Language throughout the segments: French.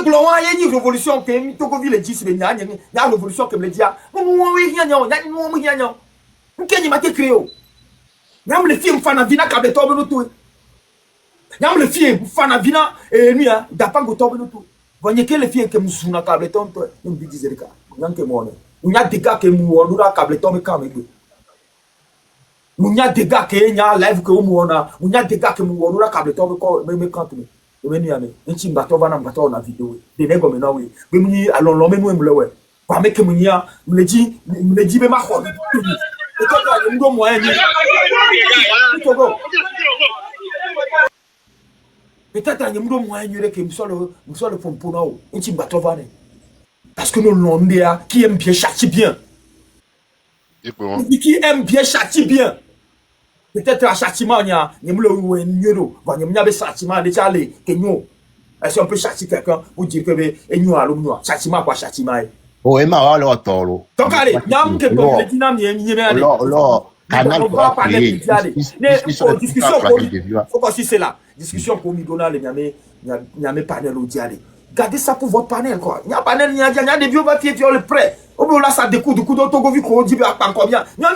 gloire, il y a une révolution qui est Togoville le 10, il y a une révolution qui me le dit. Il y a une le film Fanavina Kabetobe no tout. Yam le film Fanavina et Mia, Dapango Tobe no tout. Voyez que le film que Moussuna Kableton, nous disons les gars. Il y a des gars qui mourent, Kableton, mais il y a des gars qui ont live que mourent, il y a des gars qui mourent, Kableton, mais quand tu nchi mbatova na mbatova na vidéo de nego mena we be muni alolo menu emlewe kwa meke munya mleji be makho et toi ndo moyen ni peut-être ndo moyen ni que musolo pompona o nchi mbatova ne parce que nous l'ondea qui aime bien châtie bien qui aime bien châtie bien. Peut-être à châtiment, il y a un euro, il y a un châtiment, déjà les Kenyo. Est-ce qu'on peut châtier quelqu'un pour dire que nous allons châtiment quoi châtiment? Oh, et ma alors tolo. Donc allez, il y a un peu de dynamique, il y a canal pour parler discussion faut pas si c'est là discussion pour nous donner il y a mes panels au dialogue. Gardez ça pour votre panel quoi. Il y a un panel, il y a des vieux papiers qui ont le prêt. Au bout là ça découle du coup d'auto vu qu'on dit pas combien. Il y a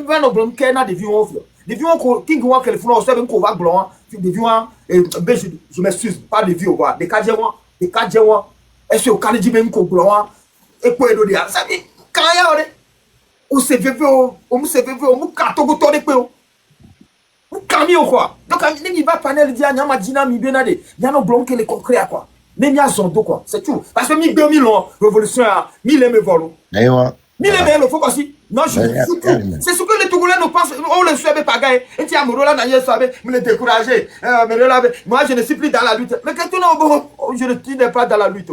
pas no blanc qui na des vieux offre. Des vieux qui ont que le fond on qu'on va blanc, des vieux je m'excuse pas des vieux quoi. Des cadjéwa, est-ce que quand dit même qu'on blanc et quoi de dire ça quand il y a on se veut on katogo to de quoi. Camio quoi. Donc il va panel dire nyama dynamique benade. Il y a no blanc qui les concret quoi. Même y'a zondo quoi, c'est tout. Parce que 2000 ans, révolution à 1000 aimés volo. 1000 aimés, faut aussi. Non, je suis tout. C'est ce que les Togolais nous pensent. On le savait pas gagner. Et tu as mon rôle là, je savais, me le décourager. Moi, je ne suis plus dans la lutte. Mais quand tu n'es je ne pas dans la lutte.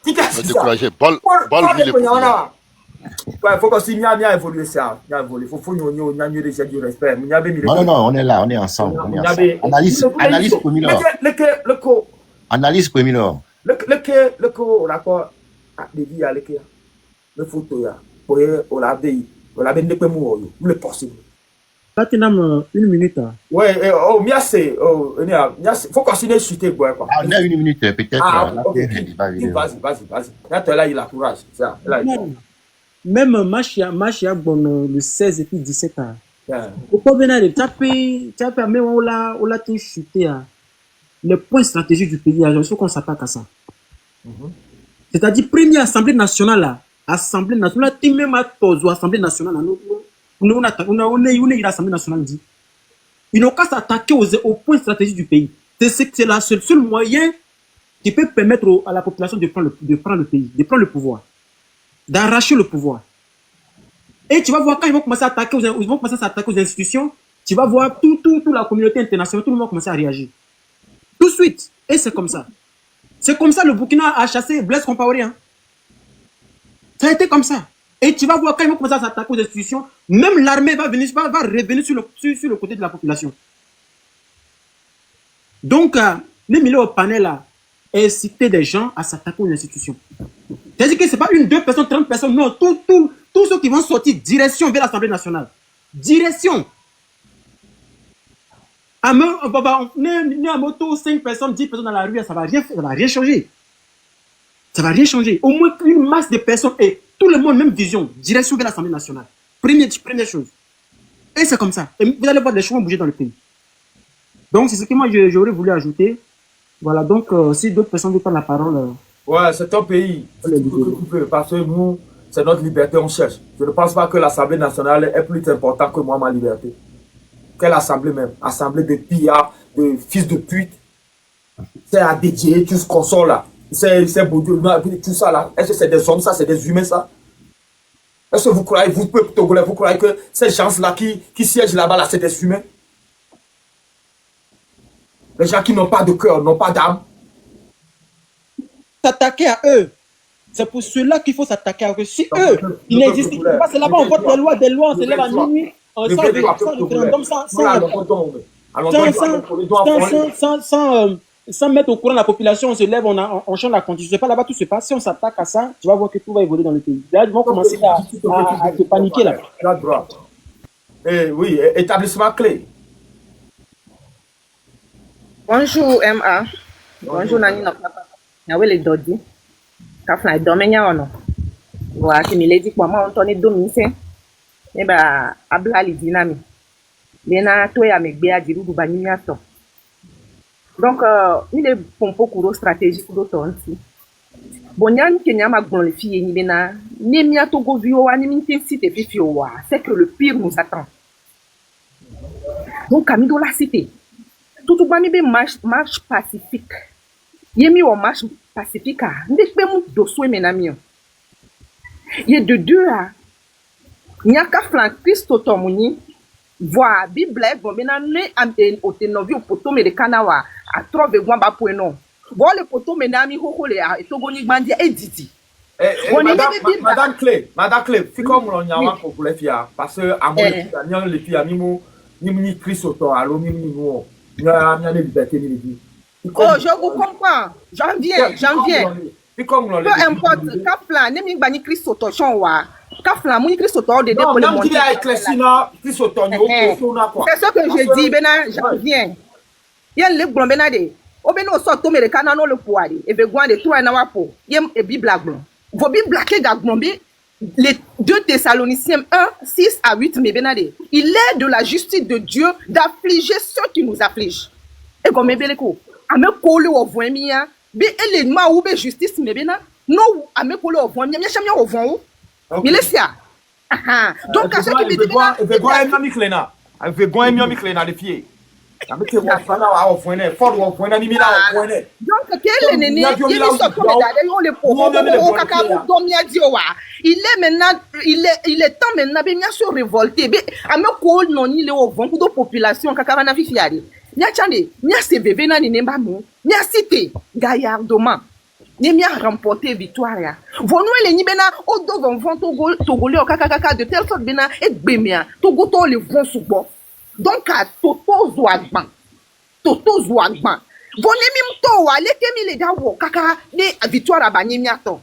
Tu t'es découragé. Paul, ouais, faut aussi bien évoluer ça. Faut nous déjà du respect. Non, on est là, on est ensemble. Analyse pour Milo. Analyse pour Milo. Le raccord de vie à l'écart. Le photo là. Pour on l'a ne peut mourir. Le possible. Maintenant, une minute. Ouais, oh, merci. Faut continuer à chuter quoi. On a une minute peut-être. Vas-y. Là, il a courage. Ça. Même Machia bon le 16 et puis 17 ans. Au combien de taper mais on l'a tout chuté à le point stratégique du pays, il faut qu'on s'attaque à ça. C'est-à-dire, première Assemblée nationale, Assemblée nationale, même Assemblée nationale, on est l'Assemblée nationale dit. Ils n'ont qu'à s'attaquer au point stratégique du pays. C'est le seul moyen qui peut permettre à la population de prendre le pays, de prendre le pouvoir, d'arracher le pouvoir. Et tu vas voir quand ils vont commencer à s'attaquer aux institutions, tu vas voir toute la communauté internationale, tout le monde va commencer à réagir. Tout de suite. Et c'est comme ça. C'est comme ça le Burkina a chassé Blaise Compaoré. Hein. Ça a été comme ça. Et tu vas voir quand ils vont commencer à s'attaquer aux institutions, même l'armée va revenir sur le côté de la population. Donc, les milieux au panel là, inciter des gens à s'attaquer aux institutions. C'est-à-dire que ce n'est pas une, deux personnes, 30 personnes, non, tous ceux qui vont sortir direction vers l'Assemblée nationale. Direction. À moto, 5 personnes, 10 personnes dans la rue, ça va rien changer. Ça va rien changer. Au moins une masse de personnes et tout le monde, même vision, direction vers l'Assemblée nationale. Première chose. Et c'est comme ça. Et vous allez voir les choses bouger dans le pays. Donc, c'est ce que moi j'aurais voulu ajouter. Voilà, donc, si d'autres personnes veulent prendre la parole. Ouais, c'est un pays. Parce que nous, c'est notre liberté, on cherche. Je ne pense pas que l'Assemblée nationale est plus importante que moi, ma liberté. Quelle assemblée même? Assemblée de pillards, de fils de pute. C'est à dédier, tout ce qu'on sort là. C'est beau Dieu, tout ça là. Est-ce que c'est des hommes, ça, c'est des humains, ça? Est-ce que vous croyez, vous, peuple togolais, vous croyez que ces gens-là qui siègent là-bas, là, c'est des humains? Les gens qui n'ont pas de cœur, n'ont pas d'âme. S'attaquer à eux. C'est pour cela qu'il faut s'attaquer à eux. Si eux, ils n'existent pas, c'est là-bas, on vote des lois, on se lève à minuit. Sans mettre au courant la population, on se lève, on change la constitution. C'est pas là-bas tout se passe. Si on s'attaque à ça, tu vas voir que tout va évoluer dans le pays. Là, ils vont commencer à se paniquer là. Oui, établissement clé. Bonjour MA. Bonjour Nani. Yawe le dodi. Kafla domenya ono. Wa kimile di kwa ma ontoni domise. Eba abla li dinami. Lena to ya megbe a diru ba nyimiato. Donc il est pompo kuro stratégique do tonti. Bonyan kenya ma gon le fille ni bena nemia to go vio wa ni intensité fifi wa. C'est que le pire nous attend. Donc amido la cité. Tout ba mi be marche pacifique. Yemi o marche pacifique a. Ndekbe mu dosso menami. Ye de deux a. Nyaka flan Christo tomuni. Voix Bible bon bena ne am o tenovi o poto me de kanawa a trove gwan ba po non. Bon le poto me na mi ho le a to goni gbandi editi. Madame Clé, fi comme on yawa ko le fia parce que à mon nyan le fia ni Christ auto alo mi no. Nya le liberté ni dit. Oh, je vous comprends. J'en viens. Peu importe, Kafla, ne mi gbani Christ auto chon wa. Kafla muni Christ auto de pour le monter. C'est ce que je dis bena, j'en viens. Yen le blon bena de. Obeno so to me de kana no le poade e be gwan de 3 na wapo yem e bible aglon vo bible ke gaglon bi les 2 Thessaloniciens 1:6-8 me benade il est de la justice de Dieu d'affliger ceux qui nous affligent e comme bele ko ame ko le o voin mi ya bi ele ma ou be justice me bena no ame ko le o voin mi ya chamia o voin o mi lesia donc à ce qui me dit bena e be gwan mi klena e be gwan mi klena de pied. Donc, quel est nene, il est maintenant, il est temps maintenant, bien sûr révolté. À me call non, il est au vent de population, kakavana fifiari. Nya chande, nya se bébé na ni nemba mo, nya cité, gaillardement. Ni mia remporté victoire. Vonu ele ni bena o do vont togolais au kakaka de telle sorte bena et bemia, togo to le vent sous bon. Donc à toto zouagban bonemi mto wa leke mi le dawo kaka ni victoire abanye miato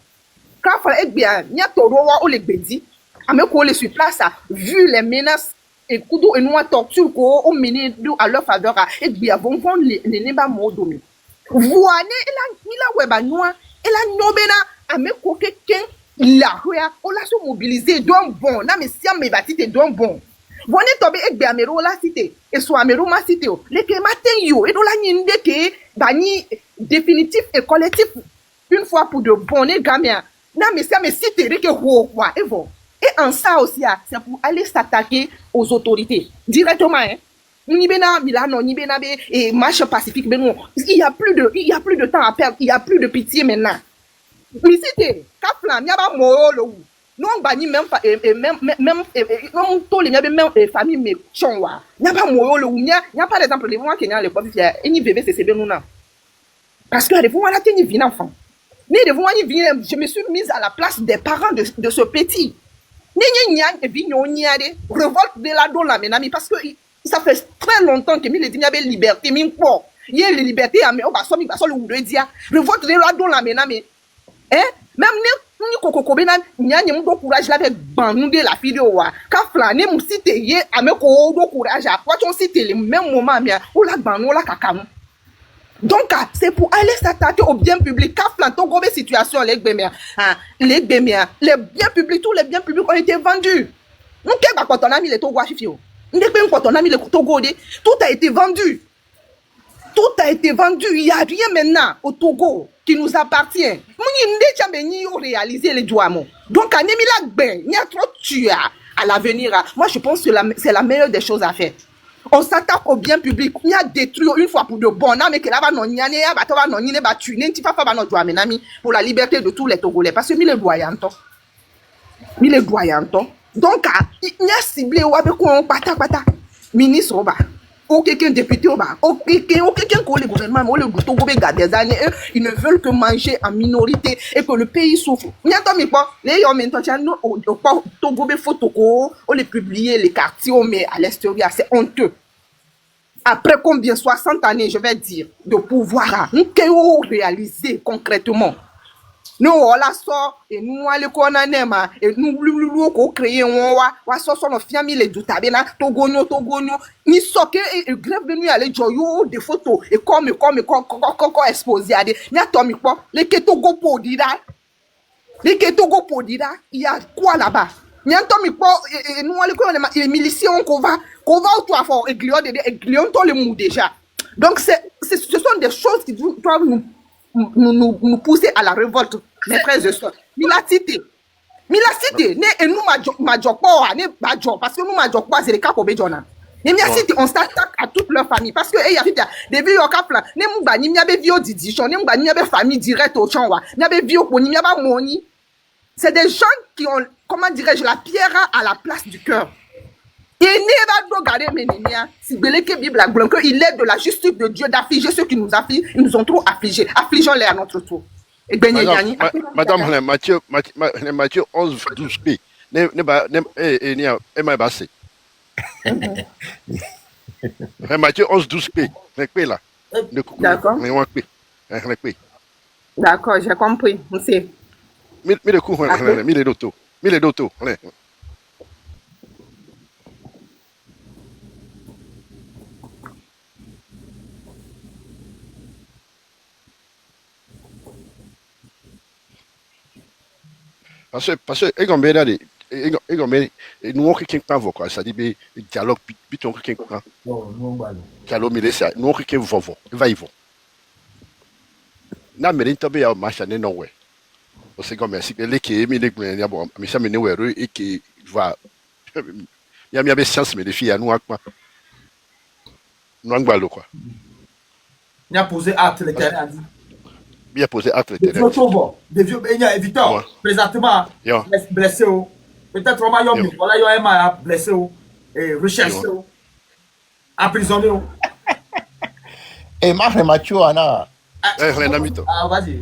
ka fa egbia miato rowa o le gbedi ame ko le sur place vu les menaces et kudo et noa torture ko o mené à leur faveur egbia vont le nemba modomi voane ela mila weba noa ela nobena ame ko keken la hoya o la so mobiliser don bon na me siam me batite don bon. Bonne tobe egbe amero la cité et so amero ma cité o le ke matin yo et do la nyinde ke bani définitif et collectif une fois pour de bon et gamia na me cité reke ho wa evo et en ça aussi c'est pour aller s'attaquer aux autorités directement hein ni bena milano ni bena be et marche pacifique beno il y a plus de temps à perdre il y a plus de pitié maintenant mi cité Kafla mi aba mo lo non bani même non tous les même famille mais chonwa n'y a pas moyo le unya n'y a pas exemple les moi Kenya le pop fier et ni bébé c'est nous na parce que les fois là tu ni enfant ni de fois ni vient je me suis mise à la place des parents de ce petit ni nya et vi nya de révolte de la don la menami parce que ça fait très longtemps que mi le dit y avait liberté mi quoi il y a les libertés mais on va so le ou de dia révolte de la don la menami hein même ni kokoko bena nyanye mu do courage la avec banu de la vidéo wa Kafla ne mu cité ye ameko do courage a quoi ton cité le même moment mia ou la banu la kakamu donc c'est pour aller s'attaquer au bien public Kafla ton gobe situation les gbemia les biens publics tous les biens publics ont été vendus nous ke ba quand on a mis les togo afifio ndekbe quand on a mis les togo de tout a été vendu. Tout a été vendu, il n'y a rien maintenant au Togo qui nous appartient. Nous réaliser les douamons. Donc, il y a trop tué à l'avenir. Moi, je pense que c'est la meilleure des choses à faire. On s'attaque au bien public. Il y a détruit une fois pour de bon. Pour la liberté de tous les Togolais. Parce que il est doyant. Donc, il y a ciblé ministre. Ou quelqu'un député ou quelqu'un qui le gouvernement ou le Togo des années ils ne veulent que manger en minorité et que le pays souffre. Les Togo on les publier les quartiers mais à l'extérieur c'est honteux. Après combien 60 années je vais dire de pouvoir nous réaliser concrètement nous on la sort et nous allons qu'on a nema et nous qu'on créer on wa sort sur nos famille du tabena togonyo ni soke et grève venu aller joyo des photos et comme exposé à des ni atomi quoi les ketogo podira il y a quoi là-bas ni atomi quoi et nous allons qu'on a miliciens qu'on va autour fort et glion tout le monde déjà donc ce sont des choses qui doivent nous pousser à la révolte, mes frères et sœurs. Mila cité, et nous majokwa, ne majok, parce que nous majokwa, c'est le cas pour Bejona. Ne mia cité, on s'attaque à toute leur famille, parce que il y a des vieux au cap là, ne mba ni mia be vieux didichon, ne mba ni mia be famille directe au chanwa, mia be vieux pour ni mia ba moni. C'est des gens qui ont, comment dirais-je, la pierre à la place du cœur. Il est de la justice de Dieu d'affliger ceux qui nous affligent. Ils nous ont trop affligés. Affligeons-les à notre tour. Madame, Matthieu 11, 12b. Matthieu 11, 12b. D'accord. D'accord, j'ai compris. Parce que nous on qui pas quoi ça dit dialogue biton qui pas dialogue mais ça nous qui va y vont na mais tombe ya marche ne non ouais c'est comme si les qui mais les bon mais ça me ne ouais et qui va il y a bien chance mais les filles à nous quoi nous ngalo quoi il a posé acte le terrain dit bien posé acte des vieux il y a Victor présentement blessé peut-être vraiment yom voilà yo ema blessé et recherché emprisonné et Marc Mathieu Anna vas-y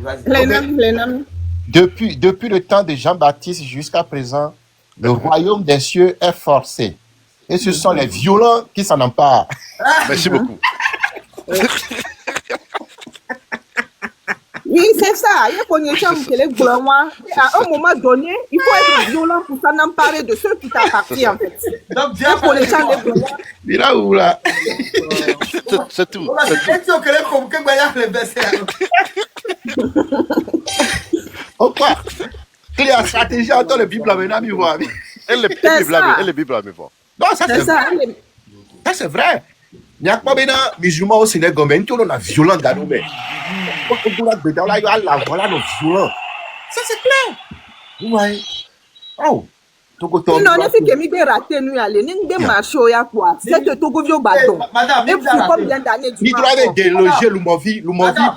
depuis le temps de Jean-Baptiste jusqu'à présent le royaume des cieux est forcé et ce sont les violents qui s'en emparent. Merci beaucoup. Oui, c'est ça. Il faut à un moment donné, il faut être violent pour s'en emparer de ceux qui t'appartiennent, en fait. Donc, bien pour les gens. C'est tout. Pourquoi? Il y a une stratégie entre le Bible maintenant, mi voit. Elle est Bible à me voir. Non, ça c'est vrai. Ça c'est vrai. Il n'y a pas de musulmans au Sénégal, mais on a violent dans nos mains. Ça c'est clair. Ouais. Oh. Non, ne fait que mi be raté nous aller, ni be marché au ya quoi. C'est que Togo vieux bâton. Madame, et pour combien d'années tu dois déloger Lumovi,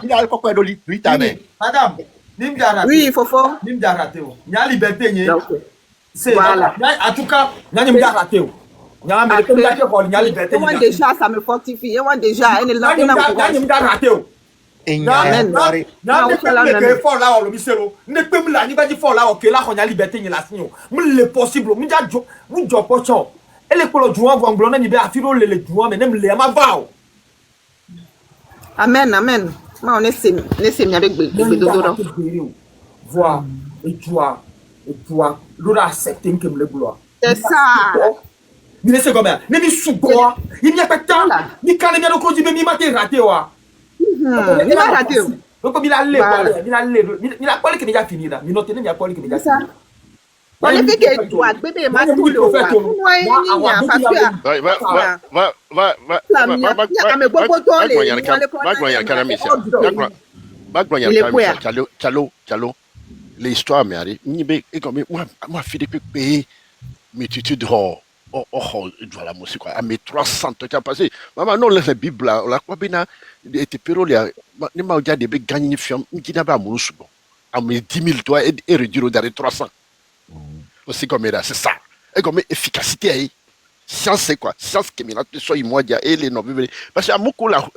il a quoi de lui ta mère. Madame, nimda raté. Oui, il faut fort. Nimda raté. Il y a liberté ni. C'est voilà. En tout cas, il y a nimda raté. Il y a liberté. Moi déjà ça me fortifie. Moi déjà elle est là nimda raté. Amen, amen. On est avec voir et toi, l'on accepte que me gloire. C'est ça. Mais c'est comme ça. Mais il n'y a pas de temps. Ni quand il y a le code du même raté. Il va rater. Donc il a pas que déjà fini là. Il n'a pas que déjà fini. On est fait que toi bébé ma tout l'histoire mais allez moi Philippe payer multitude la musique quoi à mes 300 ans passé maman non la bible la quoi bina était péro les ni ma regarder be gagner film qui n'a pas mon sou à mes 10 000 toi et réduire dans 300 aussi comme là c'est ça et comme efficacité science c'est quoi science que maintenant soit moi dia et les non parce que à beaucoup la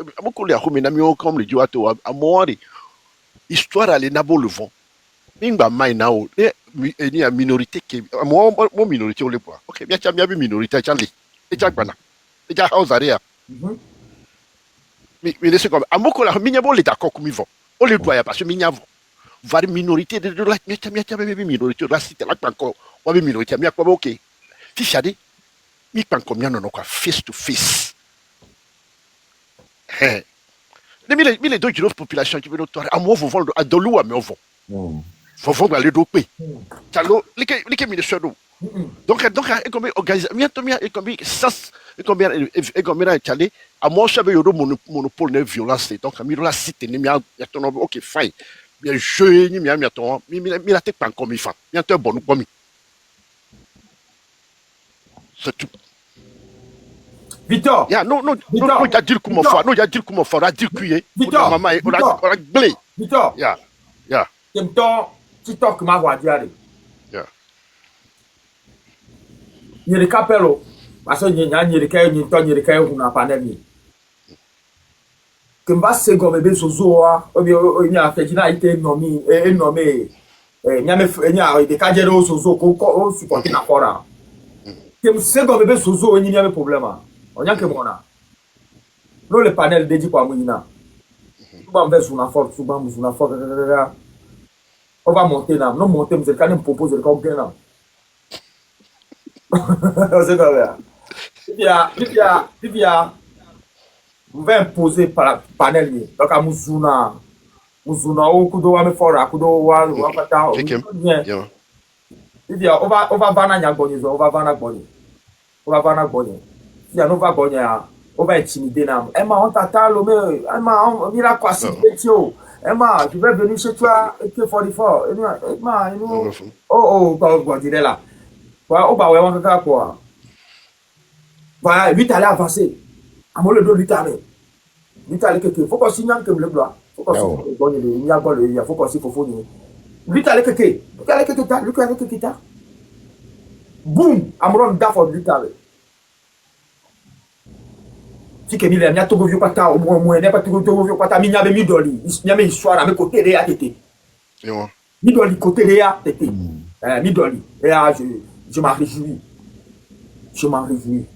homina mi comme le dieu à moi histoire aller nabo le vent Mingba mainao ni a minorité qui moi minorité au le poids OK bien tu as bien minorité Charlie et tu as quoi là et tu as Ozaria mais c'est comme amoko la minyabo les d'accord comme ils vont on le doit parce que minyavo vari minorité de la minorité la cité là encore wa minorité mi akwa ok ti chade mi pan combien non quoi face to face les deux grosses populations qui veulent notre à moi vous vendre à dolou à me vont faut vendre aller do pe talo les ministres donc et comme organiser et comme Tchale à moi je veux monopole de violence donc mi la cité ni mi ok fine bien jeu ni mi ton mi la tête pas comme il fait bien te bon comme c'est tout Victor non il a dit comment faire non il a dit comment faire a dit cuiller Victor maman on a blé Victor yeah Temto TikTok ma wa diare nyere kapelo parce nya nyere kay ni to nyere kay huna panel ni kemba se go mebe sozoa obi nya afejina ite nomi enome nya me nya de kajero sozo ko support na fora kem se go mebe sozo ni nya me problema onya ke mona no le panel deji kwa munyina tuba mbe na fort tuba mu na fort on va monter là non monter vous allez me proposer comme gain c'est quoi Vivia vous va imposer par panel ni donc à muzuna o kudo wa me fora kudo wa pata Vivia on va vana nyagoni on va vana gboni si on va gboni on va intimider na Emma on t'attend le Emma on mira quoi si petio Emma je vais venir chez toi AK44 Emma on dirait là on va ouais on va quoi voilà lui t'allait avancer à mon le dos lui t'allait quelque faut qu'on signe que le blanc faut qu'on signe bon il y a bon il faut qu'on signe faut lui t'allait quelque boum amron dafo lui t'allait si que mille mia togo vieux pata au moins n'est pas togo vieux pata mi nyabe mi doli nyame histoire avec côté de tete mi doli côté de tete mi doli et je m'en réjouis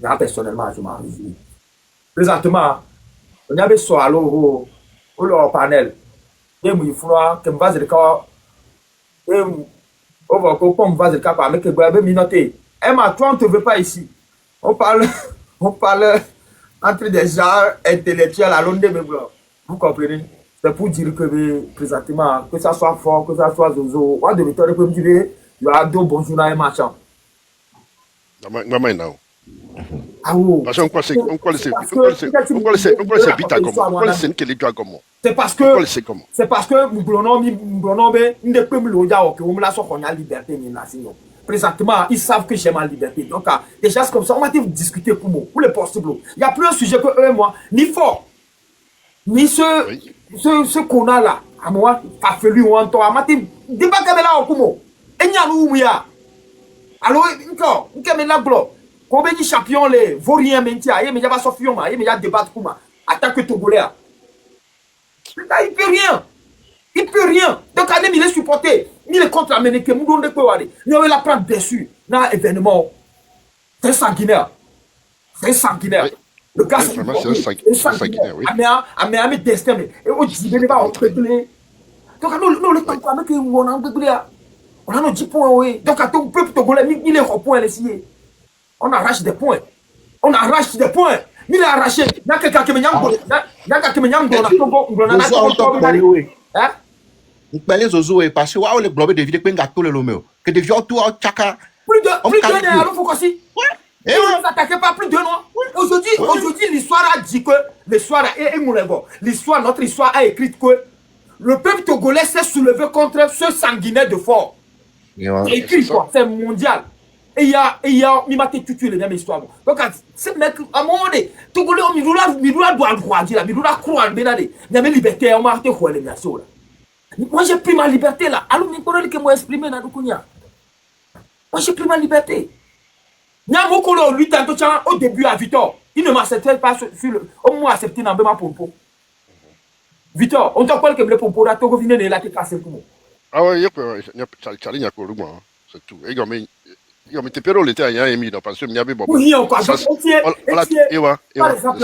moi personnellement je m'en réjouis présentement on avait soit alors au panel et mu ifua que m'vase le cas et on va comme m'vase le cas par avec que mi noter Emma toi on te veut pas ici on parle entre des gens intellectuels à l'onde de blanc. Vous comprenez? C'est pour dire que présentement, que ça soit fort, que ça soit zozo, on devait te me dire, il y a deux bons journaux et machin. Ah oui. Parce qu'on c'est parce que nous ne pouvons pas la liberté ni nation. Présentement, ils savent que j'aime la liberté. Donc, des gens comme ça, on va discuter pour les possibles. Il n'y a plus un sujet que eux et moi, ni fort, ni ce qu'on a là. À moi, pas fallu ou en toi. On va débattre là au Kumo. Et il y a nous, ya. Alors, encore, on va là, blo. Combien de champions les vauriens mentia, mais il y a pas Sofion, mais il y a débat pour moi. Attaque Togolais. Il peut rien. Il peut rien. Donc, il est supporté. Il est contre l'Amérique. Nous devons quoi aller. Nous allons la prendre dessus. Dans l'événement. C'est sanguinaire. C'est sanguinaire. Le gars, c'est sanguinaire. Oui. Mais destin. Et on dit, il va en régler. Donc, nous, le temps qu'on a réglé. On a nos 10 points. Oui. Donc, à tout peuple togolais, il est au point. On arrache des points. On arrache des points. Il a arraché. Il y a quelqu'un qui me hein? Vous Zozo parce que waouh les globes de vidéos que le lomeo que des vieux tout chaka plus de alors faut aussi et vous attaquez pas plus de noix aujourd'hui l'histoire a dit que l'histoire l'histoire notre histoire a écrit que le peuple togolais s'est soulevé contre ce sanguinaire de fort c'est écrit quoi c'est mondial et il y a mi maté tutu les mêmes histoires donc c'est mec à un moment donné togolais on midula doit droit dire la midula croire benade il y a liberté on m'a été quoi les nations là. Moi j'ai pris ma liberté là. Alors, je ne peux pas exprimer dans le Kounia. Moi j'ai pris ma liberté. Nyamokolo, lui, au début à Victor, il ne m'acceptait pas sur le. Au moins accepté dans ma pompo. Victor, on t'a parlé que le pompo là, tu reviens de la tête cassée pour moi. Ah ouais, il y a pas de c'est tout. Et comme tes péroles étaient à émis parce que il y avait bon. Oui, encore. Par exemple,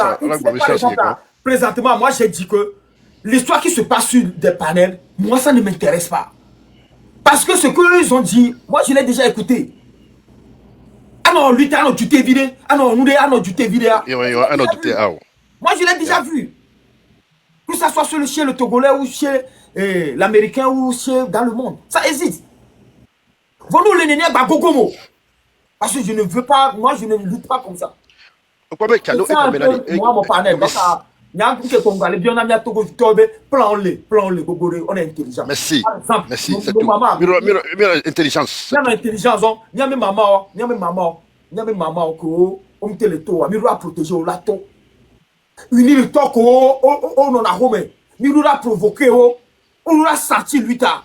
présentement, moi j'ai dit que l'histoire qui se passe sur des panels, moi, ça ne m'intéresse pas. Parce que ce qu'ils ont dit, moi, je l'ai déjà écouté. Ah non, lui, t'as un autre vidéo. Ah non, nous, un autre vidéo. Moi, je l'ai déjà vu. Que ça soit chez le Togolais ou chez l'Américain ou dans le monde. Ça existe. Vous les nénés, Gogomo. Parce que je ne veux pas, moi, je ne lutte pas comme ça. Moi, mon panel, on est intelligent. Merci. Merci. C'est tout. Intelligence. Intelligence, il y a même maman, on te le tour, on protéger au lato. Unir le toc, on a home, on a provoqué, on a sorti lui tard.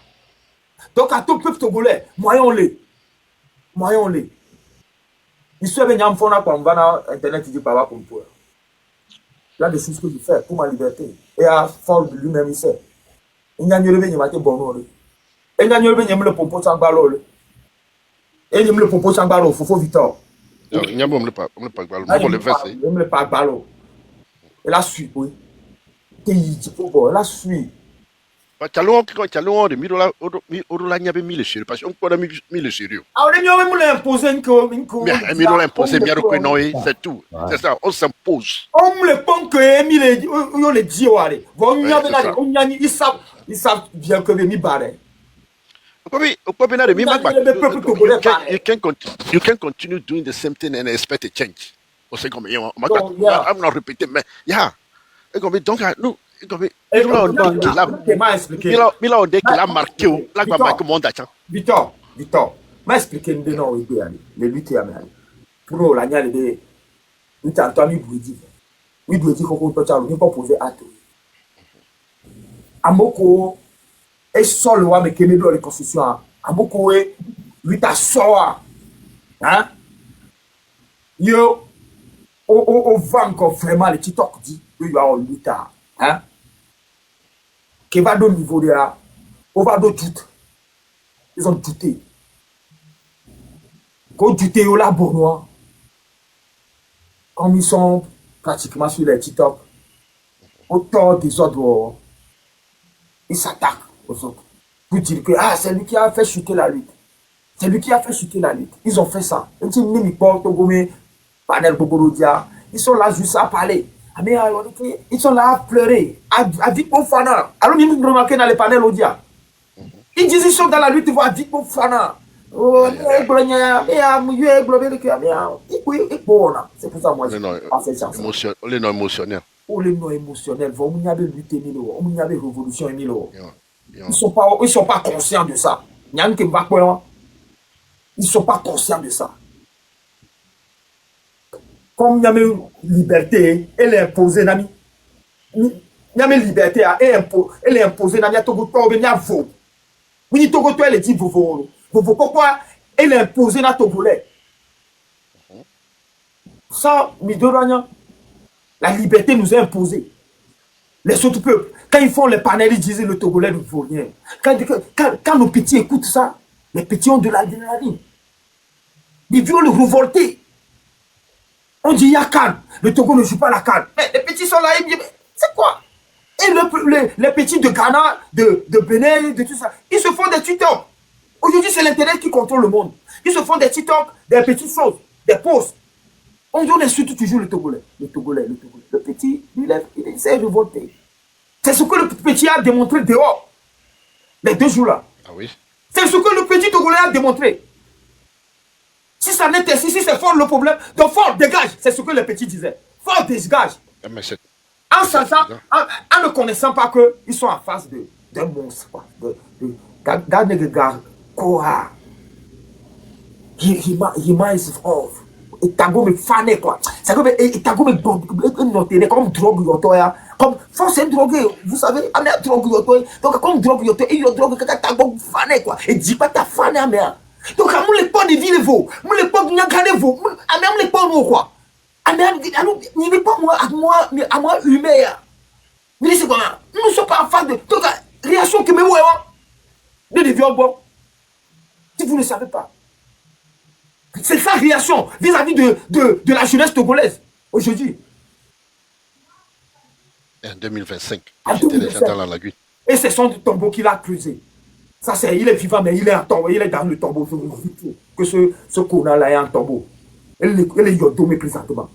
Donc, à tout peuple togolais, moyen-les. Il se fait un fond quand on va sur Internet, il dit pas comme toi. Il y a des choses que je fais pour ma liberté. Et à force de lui-même, il sait. Il n'y a pas de maté bon. Il n'y a pas de popo sans ballon. Et il n'y a pas de popo sans ballon, Fofo Victor. Il n'y a pas de ballon. Elle a su, oui. Il a su. Calon de Mirola, Odola n'y avait mis le sérieux, parce qu'on a mis le sérieux. Ah, on a imposé une Mirola imposé, bien reconnu, c'est tout. C'est ça, on s'impose. On me pond que Emile, on le dit, ils savent bien que mi barre. You can continue doing the same thing and expect a change. On sait comme I'm not repeating, mais yeah. Donc, nous. Mila on dit qu'il a marqué la Victor, m'a expliqué le nom le lutte pour la niale de lutte Antoine Bouidi. Oui, Bouidi qu'on peut pas poser à tout. Amoko est seul wa me kene dans les constitutions. Amoko est lutte à soa. Hein? Yo on va encore vraiment le TikTok dit que il va en lutte. Hein? Qui va au niveau de là, on va de tout. Ils ont douté. Quand douté au laboratoire, comme ils sont pratiquement sur les TikTok, autant des autres, ils s'attaquent aux autres. Pour dire que c'est lui qui a fait chuter la lutte. C'est lui qui a fait chuter la lutte. Ils ont fait ça. Ils sont là juste à parler. Ils sont là à pleurer, à dire pour Fana. Alors, ils nous remarquent dans les panels audio. Ils disent qu'ils sont dans la lutte, ils vont dire pour Fana. C'est pour ça moi, je pas fait chance. Les non émotionnels. Les non émotionnels, ils ont lutte, ils ont révolution. Ils ne sont pas conscients de ça. Ils ne sont pas conscients de ça. Comme il y a une liberté, elle est imposée, Nami. Il y a une liberté, elle est imposée, Nami. Il y a Togo, oui, Togo, elle dit Vovo. Pourquoi elle est imposée dans Togolais? Ça, la liberté nous est imposée. Les autres peuples, quand ils font les panels, ils disent le Togolais ne vaut rien. Quand nos petits écoutent ça, les petits ont de l'adrénaline. Ils viennent le révolter. On dit il y a Cannes. Le Togo ne joue pas la Cannes. Mais les petits sont là, ils disent, c'est quoi? Et les petits de Ghana, de Bénin, de tout ça, ils se font des TikTok. Aujourd'hui, c'est l'Internet qui contrôle le monde. Ils se font des TikTok, des petites choses, des posts. On insulte toujours le Togolais. Le petit, il s'est révolté. C'est ce que le petit a démontré dehors. Les 2 jours là. Ah oui. C'est ce que le petit Togolais a démontré. Si ça n'était si c'est fort le problème, donc fort dégage. C'est ce que le petit disait. Fort dégage. En sachant, en ne connaissant pas qu'ils sont en face d'un monstre. D'un gars, Koha. He minds off. Et Tago me fané quoi. C'est comme Tago me noté comme drogue yoto ya. Comme force drogue, vous savez, on est drogue yoto. Donc comme drogue yoto, et yo drogue kaka Tago fané quoi. Et dis pas ta fané amea. Donc à mon l'époque de ville vous, mon l'époque n'y a gardé vous, à même l'époque nous quoi. À même n'y n'est pas moi à moi humain. Mais c'est quoi? Nous ne sommes pas en face de donc réaction que me ouais de vieux bon. Si vous ne savez pas. C'est sa réaction vis-à-vis de la jeunesse togolaise aujourd'hui. En 2025, En j'étais déjà 2025. dans la lagune. Et c'est son tombeau qu'il a creusé. Ça, c'est, il est vivant, mais il est en tombeau, il est dans le tombeau. Que ce connard-là est en tombeau. Il est yodomé présentement.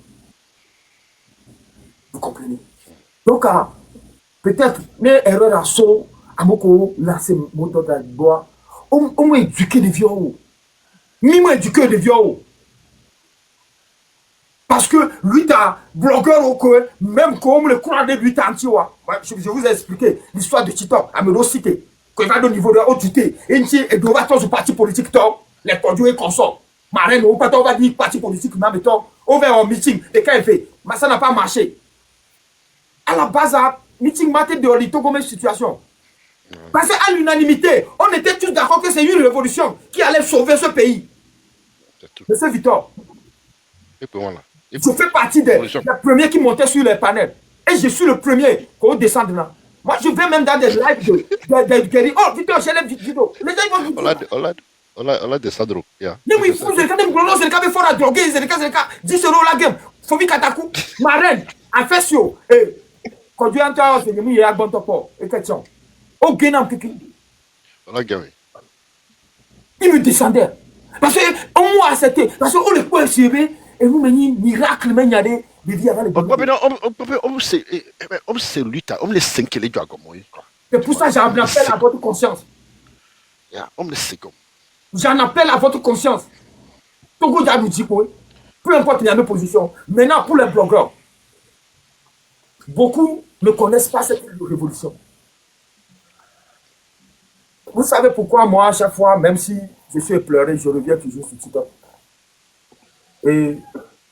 Vous comprenez? Donc, peut-être, mais erreur à saut, à moko, là, c'est mon temps de bois. On m'a éduqué des vieux. Ni m'a éduqué des vieux. Parce que lui, t'as blogueur au coin, même comme le courant de lui, t'as tu vois. Je vous ai expliqué l'histoire de TikTok, à me citer. Quand il va au niveau de l'autorité, et il doit être au parti politique, les conduits et consorts. Marraine, on va dire parti politique, mais mettons, on va en meeting, et quand il fait, mais ça n'a pas marché. À la base, meeting maté de l'ito comme situation. Parce qu'à l'unanimité, on était tous d'accord que c'est une révolution qui allait sauver ce pays. Monsieur Victor. Et puis voilà. Je fais partie des premiers qui montaient sur les panels. Et je suis le premier qu'on descend là. Moi, je vais même dans des lives de Gary. Oh, Victor, j'ai les vidéos. Les gens ils vont dire. On a descendu. Mais oui, il faut que je regarde fort à droguer. C'est le cas, 10 euros la game. Faut vite Katakou. Marraine, affection. Et conduit en temps, c'est mieux, il y a bon topo. Et question. Oh, Guénam, On a gagné. il me descendait. Parce qu'on m'a accepté. Parce qu'on le peut essayer. Et vous menez miracle, mais il y a des vies avant les bonnes. C'est lui, on les 5 les doigts comme moi. C'est pour ça que j'en appelle à votre conscience. On les 5 comme. J'en appelle à votre conscience. Togo Djadoujipo, peu importe la même position. Maintenant, pour les blogueurs, beaucoup ne connaissent pas cette révolution. Vous savez pourquoi moi, à chaque fois, même si je suis pleuré, je reviens toujours sur TikTok. Et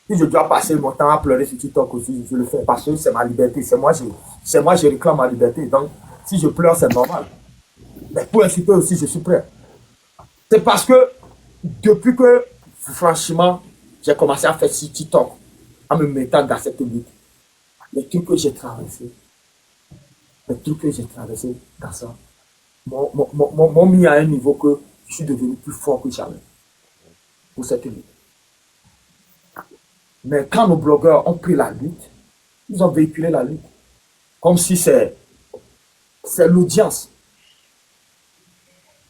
si je dois passer mon temps à pleurer sur TikTok aussi, je le fais parce que c'est ma liberté. C'est moi, je réclame ma liberté. Donc, si je pleure, c'est normal. Mais pour insulter aussi, je suis prêt. C'est parce que depuis que, franchement, j'ai commencé à faire sur TikTok, en me mettant dans cette lutte, les trucs que j'ai traversés, dans ça, m'ont mis à un niveau que je suis devenu plus fort que jamais pour cette lutte. Mais quand nos blogueurs ont pris la lutte, ils ont véhiculé la lutte. Comme si c'est l'audience.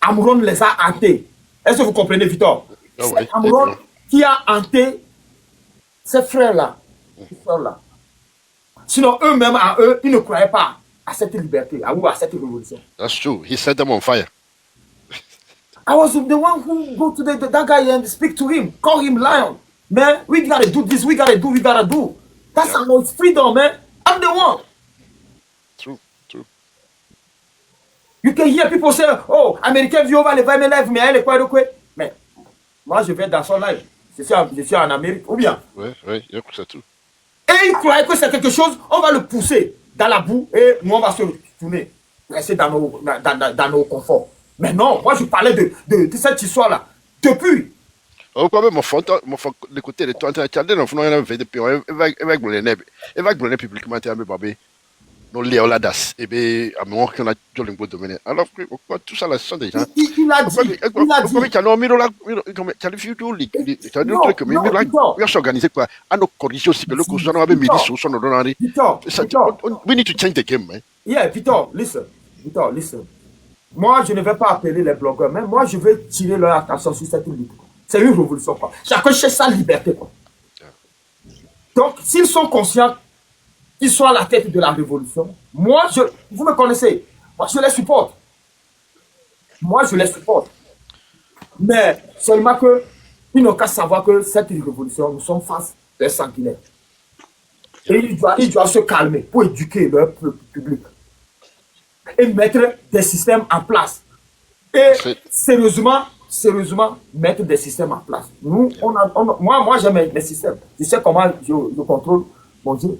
Amron les a hantés. Est-ce que vous comprenez, Victor? C'est Amron qui a hanté ces frères-là. Sinon, eux-mêmes, à eux, ils ne croyaient pas à cette liberté, à cette révolution. That's true. He set them on fire. I was the one who go to that guy and speak to him, call him lion. Man, we gotta do this, we gotta do. That's our freedom, man. I'm the one. True. You can hear people say, oh, Américain vieux va les 20 000 lives, mais elle est quoi de quoi? Mais moi, je vais dans son live. Je suis en Amérique, ou bien. Oui, c'est tout. Et il croyait que c'est quelque chose, on va le pousser dans la boue et nous, on va se retourner, rester dans nos conforts. Mais non, moi, je parlais de cette histoire-là. Depuis. Oh, quand même, mon fond, le côté de toi, tu as dit, non, il y a un fait de pire, il va brûler publiquement, tu as mis babé. Non, Léo Ladas, et bien, à mon qu'on a dit le mot dominé. Alors, tout ça, là, ce sont des gens. Il a dit. Tu as dit un truc, mais il va s'organiser quoi? À nos corriger aussi, que le coup, on avait mis sur son ordonnance. We need to change the game, man. Yeah, Victor, listen. Moi, je ne vais pas appeler les blogueurs, mais moi, je vais tirer leur attention sur cette lutte. C'est une révolution, quoi. Chacun cherche sa liberté, quoi. Donc, s'ils sont conscients qu'ils sont à la tête de la révolution, moi, vous me connaissez, moi, je les supporte. Mais seulement qu'ils n'ont qu'à savoir que cette révolution, nous sommes face à un sanguinaire. Et ils doivent se calmer pour éduquer leur public. Et mettre des systèmes en place. Et sérieusement, mettre des systèmes en place. Nous, moi, j'aime les systèmes. Je sais comment je contrôle mon Dieu.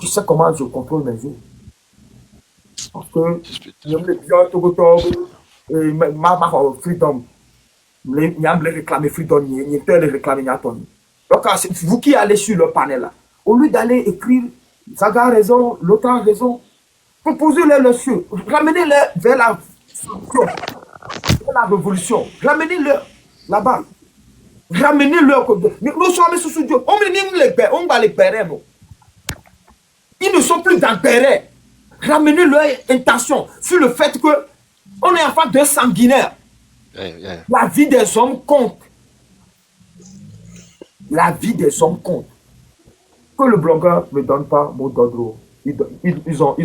Je sais comment je contrôle mes yeux. Parce que j'aime les biens, ma freedom. Il y a les réclamer freedom, il y a les réclamer Yaton. Donc, vous qui allez sur le panel là, au lieu d'aller écrire, Zaga a raison, l'autre a raison, proposez-les le cieux, ramenez-les vers la révolution, ramenez-les là-bas, ramenez-les. Nous sommes sous Dieu, on va les perdre. Ils ne sont plus d'intérêt. Ramenez leur intention sur le fait que on est en face d'un sanguinaire. La vie des hommes compte. La vie des hommes compte. Que le blogueur ne donne pas mot d'ordre. Ils ont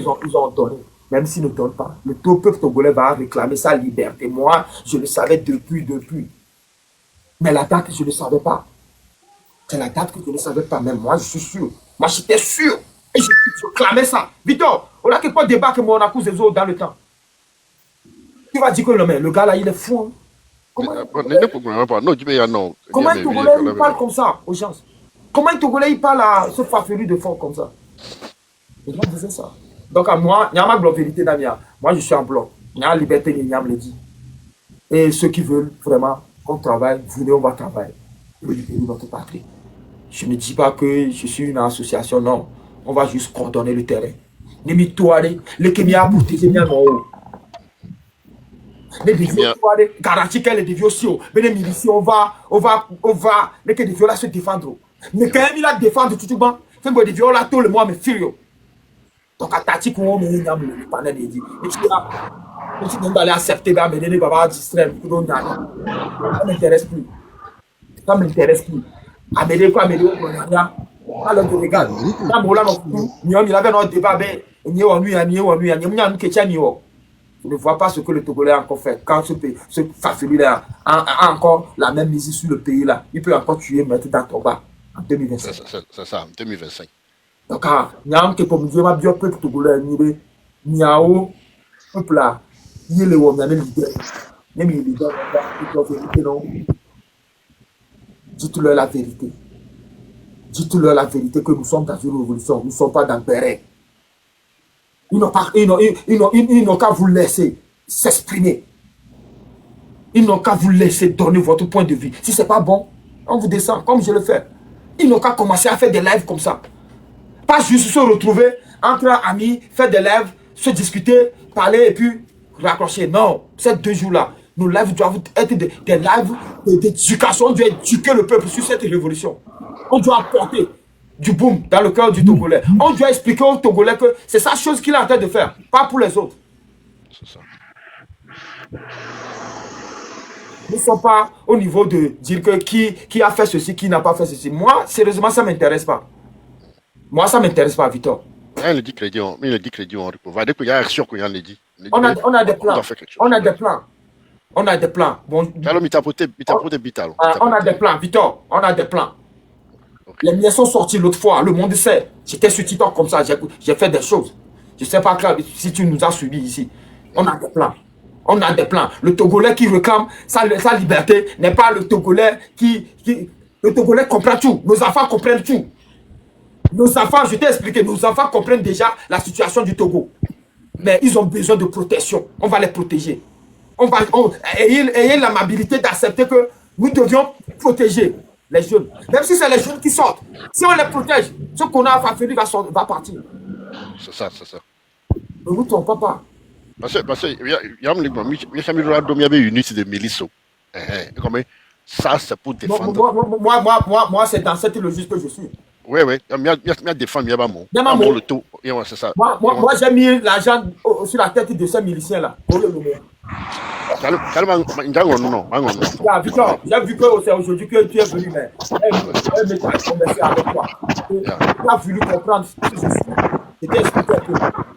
donné. Même s'ils ne donnent pas, le peuple togolais va réclamer sa liberté. Moi, je le savais depuis. Mais la date, je ne le savais pas. C'est la date que je ne savais pas. Même moi, je suis sûr. Moi, j'étais sûr. Et je clamais ça. Victor, on a quelque part débat que mon accuse des autres dans le temps. Tu vas dire que le gars là, il est fou. Hein? Comment un Togolais il parle comme ça aux gens? Comment un Togolais il parle à ce farfelu de fond comme ça? Les gens disaient ça. Donc à moi, il y a ma vérité d'Amia. Moi, je suis en bloc. Il y a la liberté, il y a le dit. Et ceux qui veulent vraiment qu'on travaille, venez, on va travailler. Pour libérer notre patrie. Je ne dis pas que je suis une association, non. On va juste coordonner le terrain. Les mitoires, les Kémias pour tes Kémias non. Les dévios, garantis qu'elle est déviée aussi. Mais les miliciens, on va, les dévios là se défendre. Mais quand même, il a défendre tout le monde. C'est que les dévios là, tout le monde me furie. Donc, à Tati, on me dit, le panel est dit. Et tu as, tu n'as pas accepter, mais les babas distraits, ça m'intéresse plus. Ça m'intéresse plus. Amédée, quoi, Amédée, alors tu regardes. Là, il avait notre débat, mais je ne vois pas ce que le Togolais a encore fait. Quand ce facile-là a encore la même mise sur le pays, là, il peut encore tuer Maître Datoba en 2025. C'est ça, en 2025. Donc, il y a un peu de Dieu, ma bio peuple Togolais, il y a un peuple là, il est le homme, il y a un leader. Même il est leader, il doit vérité, non. Dites-leur la vérité. Dites-leur la vérité que nous sommes dans une révolution, nous ne sommes pas dans Béret. Ils n'ont qu'à vous laisser s'exprimer. Ils n'ont qu'à vous laisser donner votre point de vue. Si ce n'est pas bon, on vous descend, comme je le fais. Ils n'ont qu'à commencer à faire des lives comme ça. Pas juste se retrouver entre amis, faire des lives, se discuter, parler et puis raccrocher. Non, ces 2 jours-là, nos lives doivent être des lives d'éducation. On doit éduquer le peuple sur cette révolution. On doit apporter du boom dans le cœur du Togolais. On doit expliquer aux Togolais que c'est sa chose qu'il est en train de faire, pas pour les autres. C'est ça. Nous ne sommes pas au niveau de dire que qui a fait ceci, qui n'a pas fait ceci. Moi, sérieusement, ça ne m'intéresse pas. Moi, ça ne m'intéresse pas, Victor. Il dit crédit, on va dire qu'il y a action qu'on a dit. On a des plans. On a des plans. On a des plans. Bon, on a des plans, Victor. On a des plans. Okay. Les miens sont sortis l'autre fois, le monde sait. J'étais sur TikTok comme ça, j'ai fait des choses. Je ne sais pas si tu nous as suivis ici. On a des plans. On a des plans. Le Togolais qui réclame sa liberté n'est pas le Togolais Le Togolais comprend tout. Nos enfants comprennent tout. Nos enfants, je t'ai expliqué, nos enfants comprennent déjà la situation du Togo. Mais ils ont besoin de protection. On va les protéger. Ayez l'amabilité d'accepter que nous devions protéger les jeunes. Même si c'est les jeunes qui sortent. Si on les protège, ce qu'on a à faire va partir. C'est ça. Ne vous trompez pas. Parce que il y a une unité de milice. Ça, c'est pour défendre. Moi, c'est dans cette logique que je suis. Oui. Il y a des femmes, il y a le tout. C'est ça. Moi, j'ai mis l'argent sur la tête de ces miliciens-là. Pour le moment. Victor, j'ai vu que c'est aujourd'hui que tu es venu, mais elle m'a conversé avec toi. Tu as voulu comprendre ce que je suis. C'était expliqué que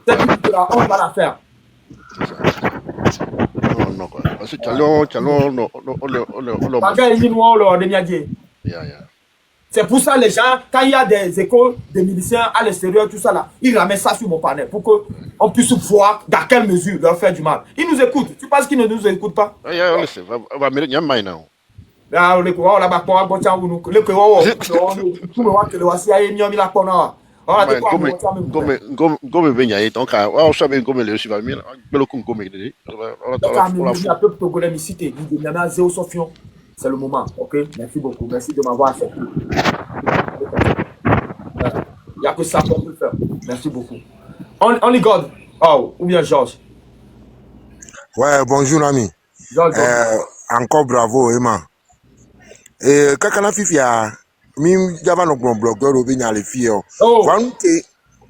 cette vidéo-là, on va la faire. Non, quoi. Parce que c'est pour ça les gens, quand il y a des échos des miliciens à l'extérieur, tout ça là, ils ramènent ça sur mon panel pour qu'on puisse voir dans quelle mesure leur faire du mal. Ils nous écoutent. Tu penses qu'ils ne nous écoutent pas? Oui, on sait. On va mettre un maintenant. Ah, le quoi, là, le quoi, c'est le moment, ok? Merci beaucoup. Merci de m'avoir accepté. Il n'y a que ça qu'on peut faire. Merci beaucoup. Only God. Oh, ou bien Georges. Ouais, bonjour, ami. Georges. Encore bravo, Emma. Et quand on a fait, mi java no blogueur au vigna les filles. Oh.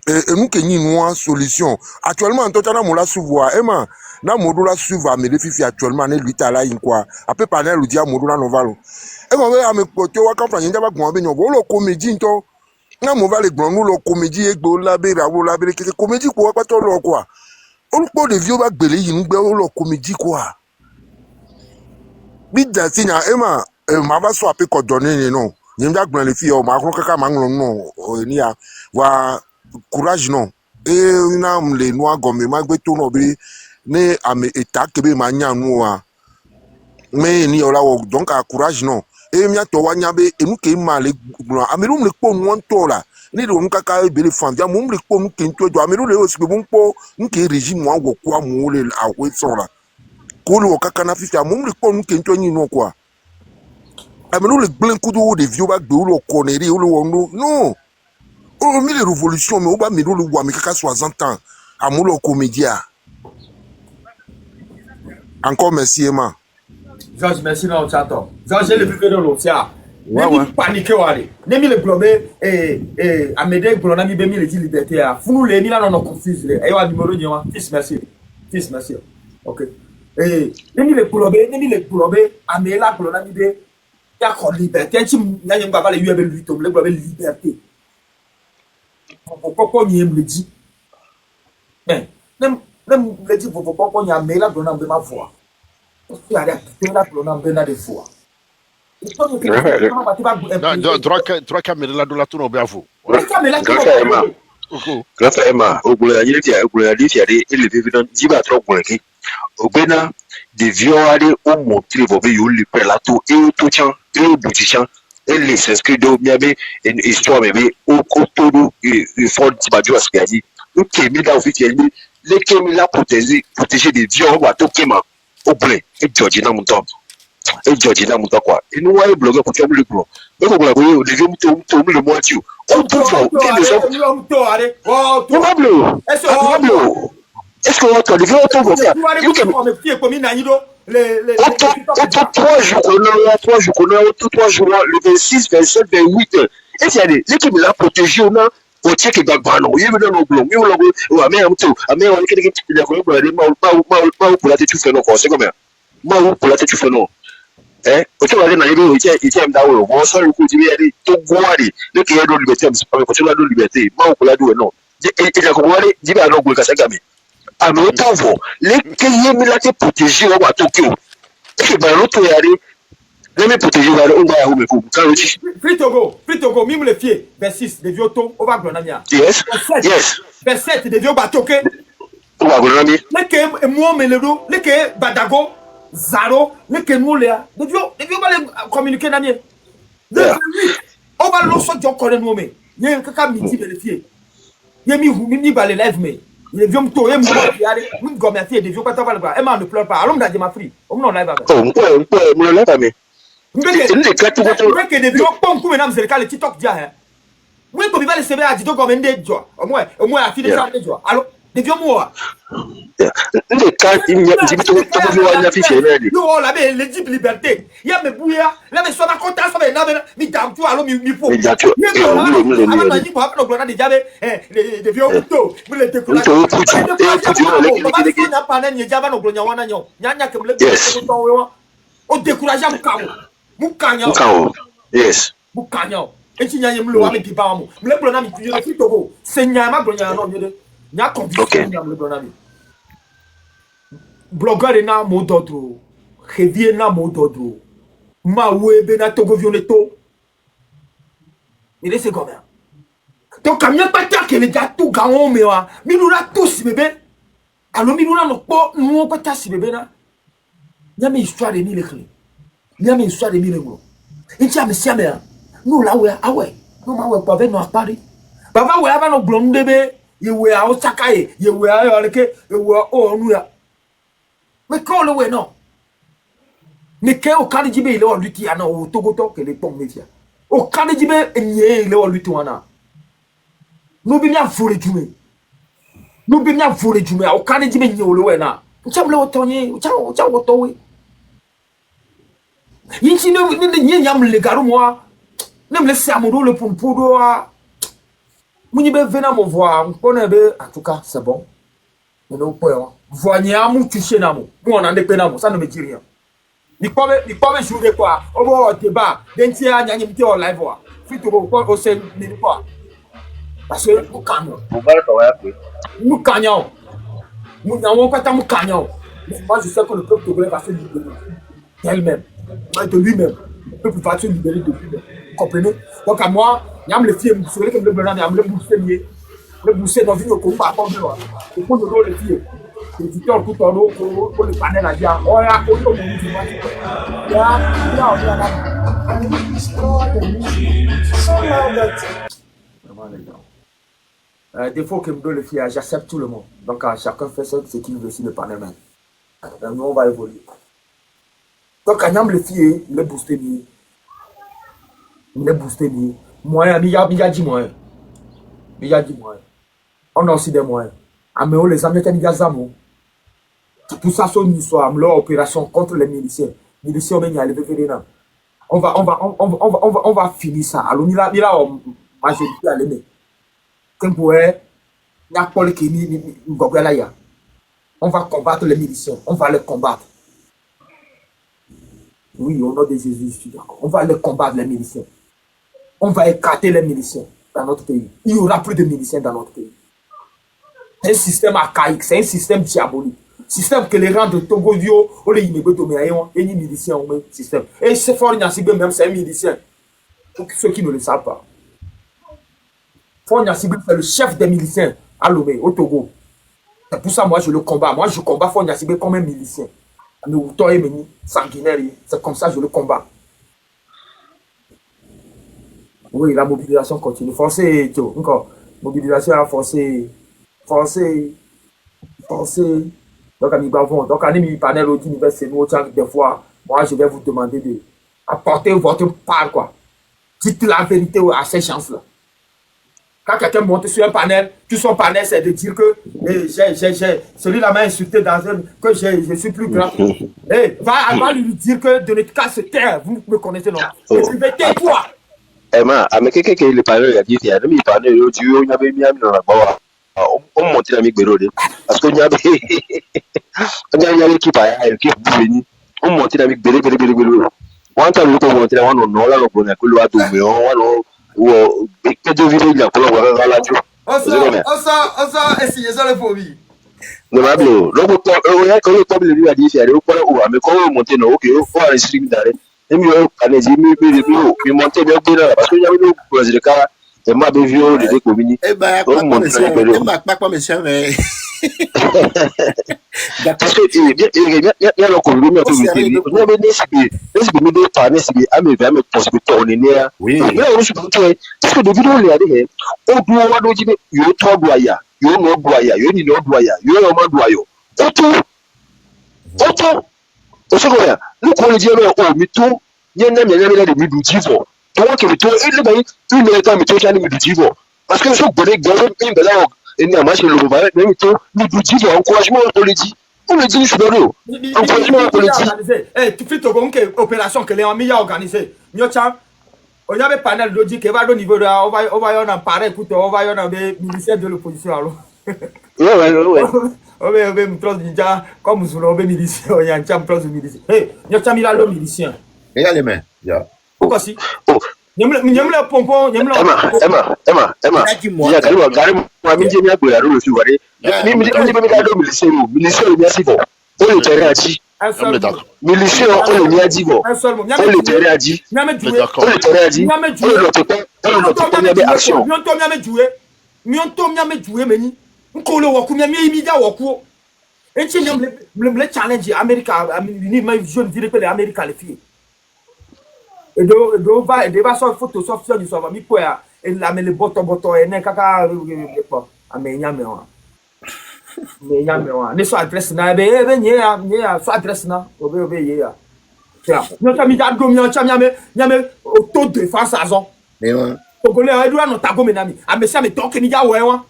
nous qui une solution actuellement toi tu la souvoir Emma na modula suivre me défi actuellement ne lui ta là quoi après panel lui dire modula novalo e mo ve ame poto wa kan fanya ba gun be nyo lo comédie nto na mo va le gbon nu lo comédie egbo labere awo labere keke comédie ko wa to lo quoi olùpọ̀ de vieux ba gbele yi ngbe o lo comédie quoi bi da sinya Emma ma va so ape ko donner ni non ni mda gbon le fi o ma ko kaka ma nlo no ni ya wa courage non et na le noa gomme ma gbe to no bi ne ame eta kebe ma nya nu wa mais ni ola wo donc à courage non et mia to wa nya be enu ke ma le gbon ameru le po nu to la ni do nu kaka be le fan dia mo le po nu ke nto do ameru le o si be mo po nke régime wa wo kwa mo le awe so la ko le kaka na fi mo le po nu ke nto ni no quoi ameru le glen kudu de vieux ba gbe o lo connerie o lo non oh mais les révolutions mais o ba me do le wa me kaka 60 ans amulo comédia. Encore merci Emma. Georges, merci non chaton. Georges, j'ai le plus que de l'autre. Ne paniquez pas. Ne mi le globé Amédée Glonami be mi le dit liberté a. Funu le mi la non confuse le. Ayo numéro nyoma. Fils merci. Fils merci. OK. Ne mi le globé Améla Glonami be ya ko liberté. Ti nyanye ngaba le UB lui to le globé liberté. Pourquoi ni me dit? Ben, nem le dit pourquoi ni Améla Glonami be ma voix. Il y a des là pour l'on a des fois. Trois caméras de la tour au Biafou. Grâce à Emma, au bout de la nuit, il y a des éléphants qui vont trop pour qui. Au Bénin, des vieux allaient au montrer vos véhicules, le pelato et au touchant et au boutichant. Et les s'inscrits de Miami et une histoire, mais au Kotodo et Fort Tibadio à ce qu'il a dit. Nous qui est mis dans officiellement, les qui est là protéger des vieux à tout Kéma. Au blé, et Georgina Mouton. Et Georgina Mouton quoi. Et nous, on est blogué pour faire le gros. Et vous voyez, au début, le moitié. On peut faire. Est-ce qu'on va te lever au tour de faire? Trois jours, le 26, 27, 28. Et c'est l'équipe là protégée, on a. O check back bano ye me no blom you logo o ame am to ame wa kede le ko ko le ma ko la te tu fe no ko se ko me ma ko la te tu fe no o to wa na ye o che am da wo wo so ku ti ye to gwari le ke do liberté am ko to la do liberté ma ko la do no e ja ko wale di ba no go ka se ga me ame o to vo le ke ye mi la te protéger o wa Tokyo e ba ro to yare. Let me protéger on va à Oumeko. Free Togo, mime le fier. 26, de Vioto, on va Glonamia. Yes. 27, de Vio Batoke. On va Glonamia. Leke moi Melero, leke Badago, Zaro, leke Moulea. De Vio va communiquer Namie. On va l'osso de Jokoren Mome. Y'a un caca midi de le fier. Y'a mi va les lèvres, mais. Les vieux me tournent, moi, comme la fille, des vieux pas t'avoir. Emma ne pleure pas. Allons dans ma fille. On n'en live. Oh, on me l'a mis. Que des vieux pommes comme mesdames, c'est le cas, le TikTok dia. Moi, comme il va le CV à Dito comme un des joie. Au moins, la fille déjà des joie. Alors, des vieux mots. Le cas, il y a un petit peu de affiche. Non, la belle, les types liberté. Il y a mes bouillards, là, mais soit ma contact, ça va être mais t'as un peu à l'homme, il faut. Il y a des vieux motos, vous les découlez. Mukanyao. Yes. Mukanyao. Et si n'y a mlo avec Pipamo, le blonami, tu es Togo, c'est Nyama Blonano, n'y a condition le blonami. Blogueur et na mododro, revient na mododro, ma webe na Togo violetto. Il est comme ça. Donc, quand il n'y a pas de que les gars tout gagnent, mais nous là tous bébé. Alors, nous là, nous pas de si bébé là. Il y a une histoire de mille clés. Il y a une histoire de mille gros. Il y a monsieur mère. Nous là ouais ah ouais. Nous ma pas avec nous à Paris. Papa ouais avant nous blonde bébé. Il ouais à Osaka il ouais à que ouais oh nous là. Mais quand le ouais non. Mais quand au Canada il est au lutti ana au Togo que les pommes métier. Au Canada il est au lutti ana. Nous bien voler du mais. Nous bien voler du mais au Canada il est au le ouais na. Cham le otonye, cham otowe. Yinchi ne nyam le garu moi. Ne me laisse amoureux le pompodo a. Mounibe venant me voir, on connaît, en tout cas, c'est bon. Mais non, pas. Voyez, mou touché namo. Moi, on en est pénamo, ça ne me dit rien. Il peut jouer quoi? Au bord débat, d'un tiers, il y a une petite live. Fit au sein de quoi? Parce que nous gagnons. Nous gagnons. Nous n'avons pas tant de gagnons. Moi, je sais que le peuple togolais va se libérer d'elle-même, de lui-même. Le peuple va se libérer de lui-même. Vous comprenez? Donc, à moi, il y a les filles, vous savez que le blanc, il y a le bousser lié. Le bousser dans une combat, pas de loi. Il faut de l'eau, les filles. Les filles, tout en eau, pour le panel à dire, oh, il y a un peu de défaut que me donne le filles, j'accepte tout le monde. Donc, chacun fait ce qu'il veut sur le panel. Nous, on va évoluer. Donc, quand le filles, il est boosté. Il est boosté. Moyen, il y a 10 moyens. Il y a 10 moyens. On a aussi des moyens. Mais on les Américains, il y a des amours. Tout ça, c'est une histoire. Leur opération contre les miliciens. Les miliciens, on va finir ça. Alors, il y a majorité à l'aimer. Quand vous voyez, il y a Paul qui est on va combattre les miliciens. On va les combattre. Oui, au nom de Jésus, je suis d'accord. On va les combattre, les miliciens. On va écarter les miliciens dans notre pays. Il n'y aura plus de miliciens dans notre pays. C'est un système archaïque, c'est un système diabolique. Système que les rangs de Togo, ou les Inégotoméaïons, et les miliciens ont un système. Et c'est fort, même c'est un milicien. Pour ceux qui ne le savent pas. Fort Nyassibé, c'est le chef des miliciens à Lomé, au Togo. C'est pour ça, moi, je le combats. Moi, je combats Fort Nyassibé comme un milicien. Mais toi et Meni, sanguinaire, c'est comme ça que je le combats. Oui, la mobilisation continue. Forcez, encore. Mobilisation à forcer. Donc, à mi-bavon. Donc, à mi-panel, au université, nous, des fois, moi, je vais vous demander d'apporter votre part, quoi. Dites la vérité à ces chances-là. Quand quelqu'un monte sur un panel, tout son panel, c'est de dire que celui-là m'a insulté dans un, que je suis plus grand. Va lui dire que de notre cas se taire. Vous me connaissez, non? Tais-toi! Emma, mais quelqu'un qui est le panel, il a dit, il y a un panel, il y avait mis dans la barre. On monte la micro, parce qu'il y avait l'équipe à l'équipe venue. On monte la micro, on t'a vu qu'on monte la one, on a le bon accueil, ou que de vidéos il y a pour la radio. On essayer ça le phobie. Non, mais quand le top lui a dit, c'est aller au point où, mais quand on monte, non, ok, on va aller stream d'arrêt. Et mieux, on a dit, mais monter bien, parce qu'il y avait le cas. Et ma bévio, les communes. Eh ben, pas monsieur, mais. Parce que, il y a le communes, il y avait des parents, c'est à mes verres, parce que ton est oui. Parce que de vidéos, les adhérents, on doit avoir dit, il y a 3 doyas, il y a 9 doyas, il y a 9 doyas, il y a 1 doyau. Autant. Au secondaire, nous, quand on dit, oh, mais tout, il y a un ami, il y a des midoutivores. Donc, il y a une état midoutivore. Parce que je connais que dans une belle et n'a marché le mauvais, même tout, midoutivore, encouragement, on le dit. On le dit, je suis dans encouragement, on le dit. Tu fais ton opération que les amis ont organisée. On y avait panel de dire qu'il va au niveau de on va y en parler pour on va y en des miliciens de l'opposition alors. Ouais. On va me trans déjà comme vous l'avez milicien, il y a un champ trans milicien. Hey, il y a un le milicien. Et les mains. Pourquoi si? Emma. Il y a et va sur photo software du soir mi quoi et la mais le botton et ne kaka amenya ne so adresse na be nya so adresse na obe ya tiens nous ta mi da go mi cha nyame auto défense azon mais togolais e doit no tago menami amesa me tok ni ja we wa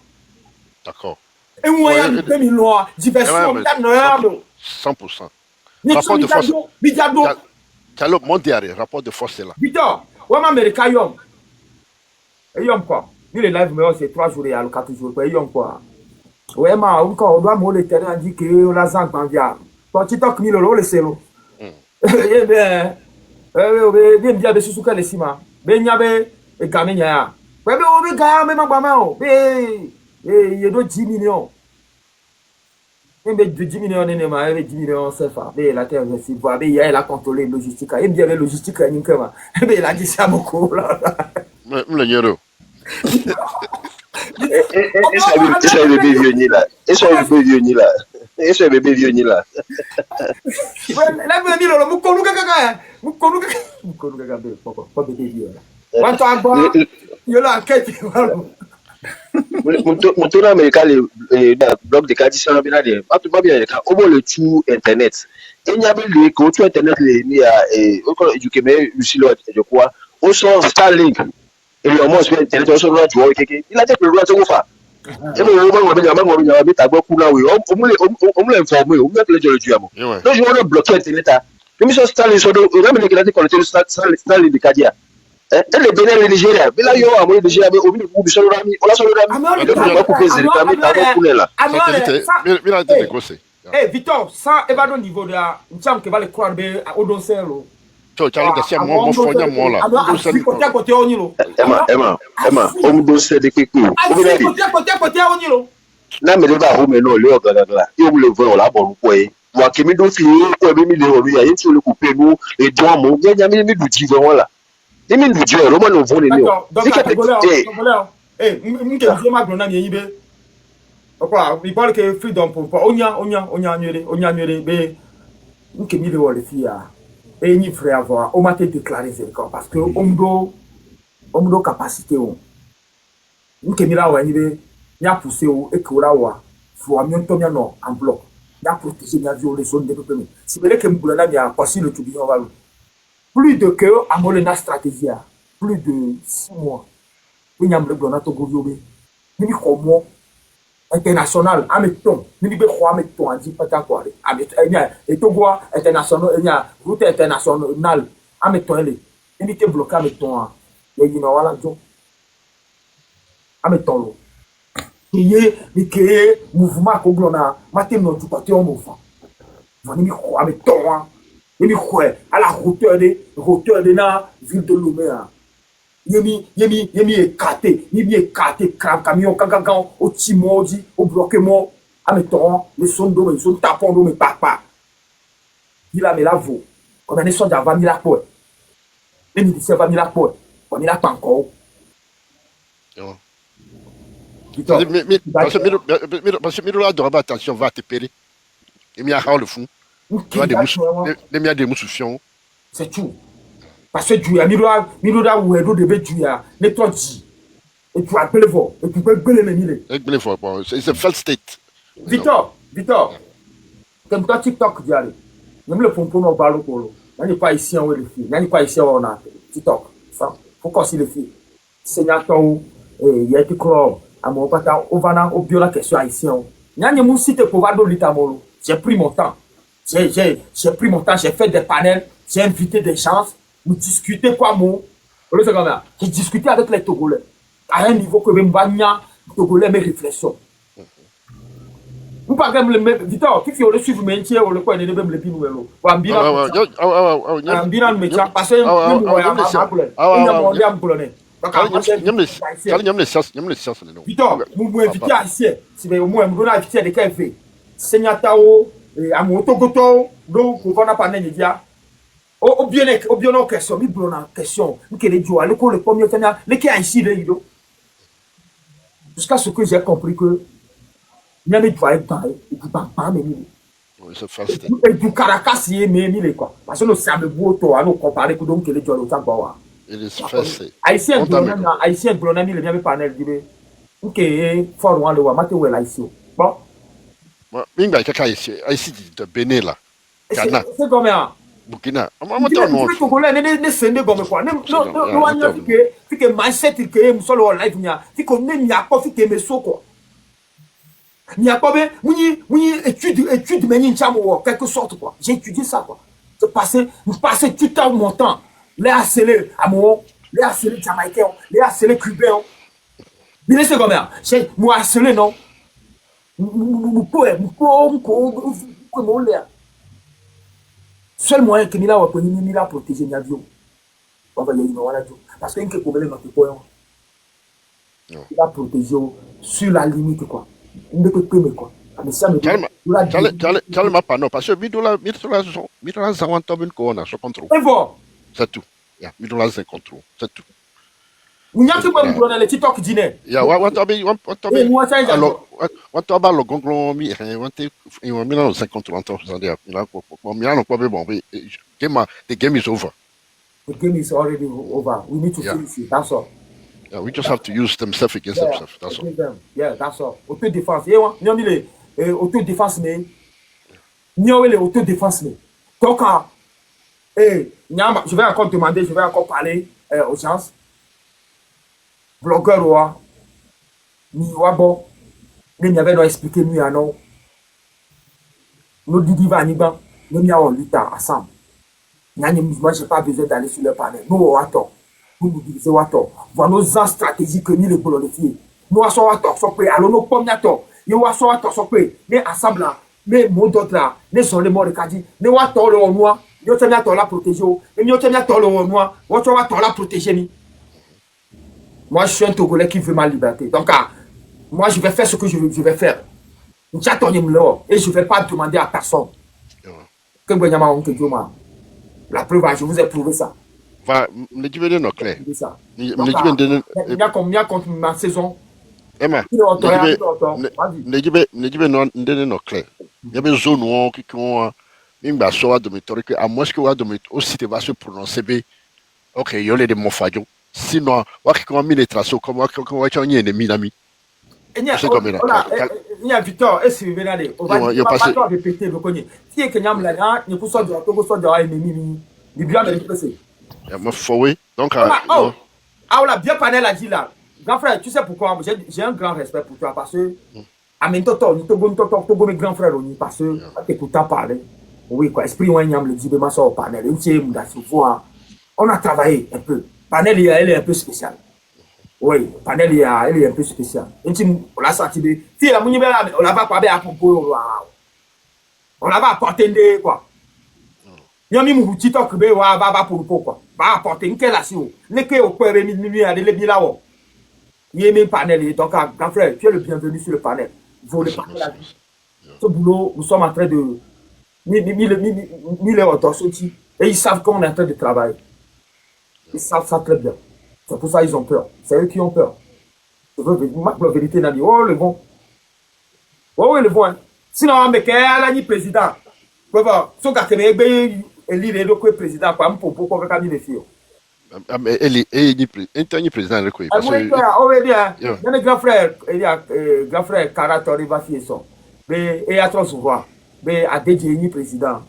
D'accord. Et moi ya mi lo diversion da no ya 100%. Rapport de force. Calop Mondiari, rapport de force là. Victor, ouais, Américain, yom. Et yom quoi? Ni le live, mais c'est 3 jours et 4 jours. Quoi. Ouais, mais on doit me le terrain dit que la zangue en via. Ton TikTok, ni le selo. Eh bien, bien, bien, sous le cima. Ben, yabe, et Kamenya. Ouais, mais on va même en bas, mais il y a 10 millions. Et bien, 10 millions, 10 millions, c'est ça. Mais la terre, c'est voir, mais il y a la contrôler logistique. Et bien, la logistique, il a dit ça beaucoup. Le euro. Et ça, le bébé vieux ni là. Et ça, le bébé vieux ni là. Et ça, le bébé vieux ni là. Là, vous avez dit, le moukolou gaga. Moukolou gaga, pas bébé vieux. Quand on va, il y a l'enquête. Mon tour américain, le blog de Kadissan, bien allé. Pas tout bien, au moins le tout internet. Et il y avait le tout internet, il y a, du Québec, Lucie, je crois, au sens Starlink. Et le moment, c'est internet, on se voit, tu vois, il a dit que le roi se voit. Et le moment où on a mis ta boîte pour là, oui, on me l'a informé, on me l'a dit le diamant. Donc, je vais bloquer internet. Le monsieur Starlink, on a mis le connecté Starlink de Kadia. Et le Bénin, le Nigeria, mais là, il y a un moment déjà, au milieu du Solorami, on a Solorami, on va couper les réclames, on va là. Mais là, t'es dégrossé. Eh, Victor, ça, il va au niveau de la. Il me semble qu'il va le croire au dossier. Tu as dit, moi, moi, là. Côté, on y est. Emma, on me dossier de quelque chose. Côté, on y est. Là, mais le va, mais non, le gars, il me le voit, là, bon, quoi. Moi, qui me donne fini, quoi, mais il y a une sur le coupé, nous, et toi, mon, il y a mis du divin, là. Les mines du Dieu, Roman nous vont les néo. Donc, eh, je ma grona mi yibe. Pourquoi? Il parle que freedom pour onya, mais nke mi le wole fia. Et ni frère avoir, on m'a déclaré c'est quoi parce que on do capacité on. Nke mi la wa yibe, nya pousser o et que la wa. Faut amion to mia no en bloc. Ya protéger mia violer son de peuple. Si bele que mbulana mia passer le tout bien va. Plus de que à molena stratégie, plus de 6 mois. Il y a un blog dans Togo Yobe. Il y a un international, ameton. Il y a un ameton, dit pas quoi. Et Togo international, il y a route internationale, ameton. Il y a bloqué ameton. Il y a voilà, ameton. Il y a un mouvement Koglona, matin, non, tu partais en mouvement. Il y a un ameton. Il y a à la hauteur de la ville de Lomé. Yemi écarté, camion, cagagan, au timodi, au bloquement, à mes torrents, les sons d'eau, les sons tapons d'eau, mes papa. Il a mis la voix. On a des sons d'avant, mis la poêle. Les militaires vont mis la poêle. On a pas encore. Mais, parce que Mirola doit avoir attention, va te périr. Il y a le fond. Il y a des moussoufions. C'est tout. Parce que Dieu, Mirola ou Edo devait Dieu, mais toi dis. Et puis appeler vous, et puis appeler les mille. C'est un fail state. Victor, comme toi TikTok, dis allez. Même le pompon au ballon pour l'eau. Il n'y a pas ici en les filles. Il n'y a pas ici en a TikTok. Ça, faut qu'on s'y les filles. Seigneur, il y a des clubs. À mon pata, on va au bio la question haïtien. Il y a un site pour voir l'Itamolo. J'ai pris mon temps. J'ai pris mon temps, j'ai fait des panels, j'ai invité des gens, nous discuter quoi, mon. J'ai discuté avec les Togolais. À un niveau que même Banya, Togolais, mes réflexions. Vous parlez de Victor, qui fait le suivre, mais tiens, le coin de même les pinouello. Ou un bilan, mais tiens, parce que nous, on a un polonais. Victor, vous invitez haïtien. Si vous m'avez invité des cafés. Seigneur Tao, à mon Togoto, donc, on va pas n'aider dia. Au bien, en question, il en question. Que les jours, le coup, le premier temps, les qui a ici, les ido. Jusqu'à ce que j'ai compris que. Il y a des doigts et puis pas, mais et puis Caracas, il est mais quoi. Parce que nous sommes beaux, toi, nous comparer que donc les jours, le temps, quoi. Haïtien, Glonami, le bien panel, dit, ok, fort loin, le wa, maté, où est haïtien. Bon. Minga kaka ici de Bénin là. Ghana. C'est comme ça. Burkina. Ne Congolais ne sende comme quoi. No anya fike mindset que musolo live nya. Fike ne nya ko fike meso quoi. Nya ko be muni étude meni nchamo quelque sorte quoi. J'ai étudié ça quoi. J'ai passé tout mon temps les harceler à mon les harceler jamaïcains, les harceler cubains. Bien c'est comme ça. C'est moi harceler non. Seul moyen que Mila va prendre Mila protéger Navio. On va y aller voilà tout. Parce qu'il y a un problème avec quoi. Il a protégé sur la limite quoi. Il ne peut plus quoi. Mais ça me calme pas non parce que Midola Zawan Tobin Kona sur contrôle. C'est tout. Midola Zawan contrôle. C'est tout. Vous n'avez pas besoin de les TikTok dîner. Ya watobi alors watoba lo gonglo mi wante Milan 50 ans c'est-à-dire Milan quoi bon the game is over. The game is already over. We need to finish it. That's all. Yeah, we just have to use themselves against themselves. That's all. Yeah, that's all. Autodéfense. Nous avons les autodéfense mais nous avons les autodéfense mais. Donc je vais encore demander, je vais encore parler aux gens. Blogueur wa ni wabo ni n'y avait non expliquer nous à non nous didi va ni ban nous n'y avons lutter ensemble moi j'ai pas besoin d'aller sur le panel nous wato nous diviser wato voilà nos stratégies que nous les coloniser nous aso wato so pe alors nous pomme yato yo aso wato so pe mais ensemble là mais mon d'autre là les sont les morts de kadi ne wato le moi yo te yato la protéger et yo te yato le moi wato la protéger ni. Moi, je suis un Togolais qui veut ma liberté. Donc, moi, je vais faire ce que je vais faire. Et je ne vais pas demander à personne. La preuve, je vous ai prouvé ça. Le divers non clair. Il y a combien contre ma saison? Emma, le divers non clair. Il y a des zones qui ont une basse de méthode à moins que aussi va se prononcer. Ok, il y a des mots faillots. Sinon, on a mis les traces comme on a mis ennemi d'ami. Il y a Victor, et si vous venez, on va pas répéter le cogné. Si il y a un il faut sortir de ennemi, il bien de l'expresser. Donc, on a bien panel à dire là. Grand frère, tu sais pourquoi j'ai un grand respect pour toi parce que, à mes toto, mes grands frères, parce que, t'écoutant parler, oui, quoi, esprit, on le dit, mais ça au panel, on a travaillé un peu. Panel, elle est un peu spéciale. Oui, Panel, elle est un peu spéciale. On l'a sorti de. Si la mouni on l'a pas quoi à propos. On l'a pas apporté de quoi. Yami mou TikTok be wa va pour quoi. Va apporter une quelle action. Ne que au point mi à les bilawo. Yemi Panel donc grand frère, tu es le bienvenu sur le panel. Vous le panel la vie. Ce boulot, nous sommes en train de les ressortis et ils savent qu'on est en train de travailler. Ils savent ça très bien. C'est pour ça qu'ils ont peur. C'est eux qui ont peur. Je veux la vérité dans oh le bon. Oh oui le bon. Sinon on me qu'elle ni président. Quoi va. Son gars que élire le président quoi pour faire les filles. Mais elle est président le quoi. Ah oui oh oui bien. Il y a un grand frère, il y a grand frère Karatori va faire ça. Mais il y a trop souvent. Mais à dédié ni président.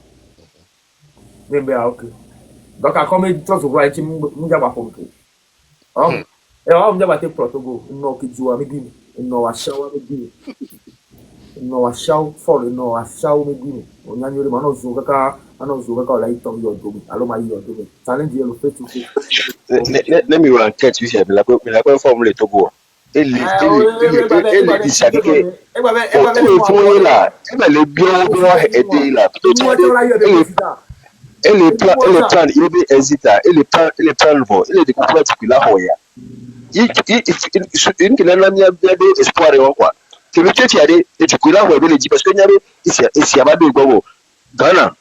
Mais OK. Donc, comme il dit, on va être un peu et on va être protocole. Non, qui joue avec lui. Non, à Chao avec lui. Non, à Chao, fort, non, à Chao avec lui. On a eu le manon, on a joué quand la hito yo domi. Alors, ma yo domi. Ça l'est dit, le fait tout. Let me run catch you here. Mais la bonne forme, le Togo. Elle dit ça que. Elle là. Elle est bien aider là. Elle est plan, il est hésita, elle est plan le vol, elle est de complète qui la hoya. Une qui n'a pas de espoir et quoi. Que le tête y a des, et tu peux la voir, elle dit parce que n'y avait, ici, il y a pas de gogo. Ghana.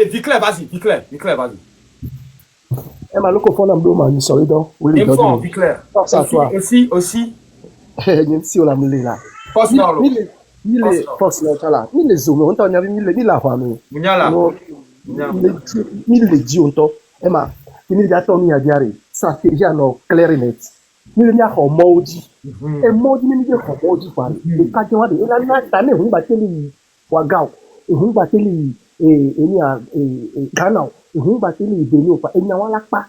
Viclair, vas-y. Eh, ma loco fond d'amdo ma sorry donc. Oui, il faut Viclair. Force à toi. Aussi. Même si on l'a mis là. Force dans l'eau. Ni les forces là. Ni les hommes, on t'a mis ni la famille. Munyala. Ni les dit on t'a. Eh ma, ni les attends ni à dire. Stratégie non clair et net. Ni les a maudit. Et maudit ni les maudit par. Et quand tu vois de la nana, on va te li wagao. On va te li ni a Ghana. On va te li Bénin pas. Et n'y a wala pas.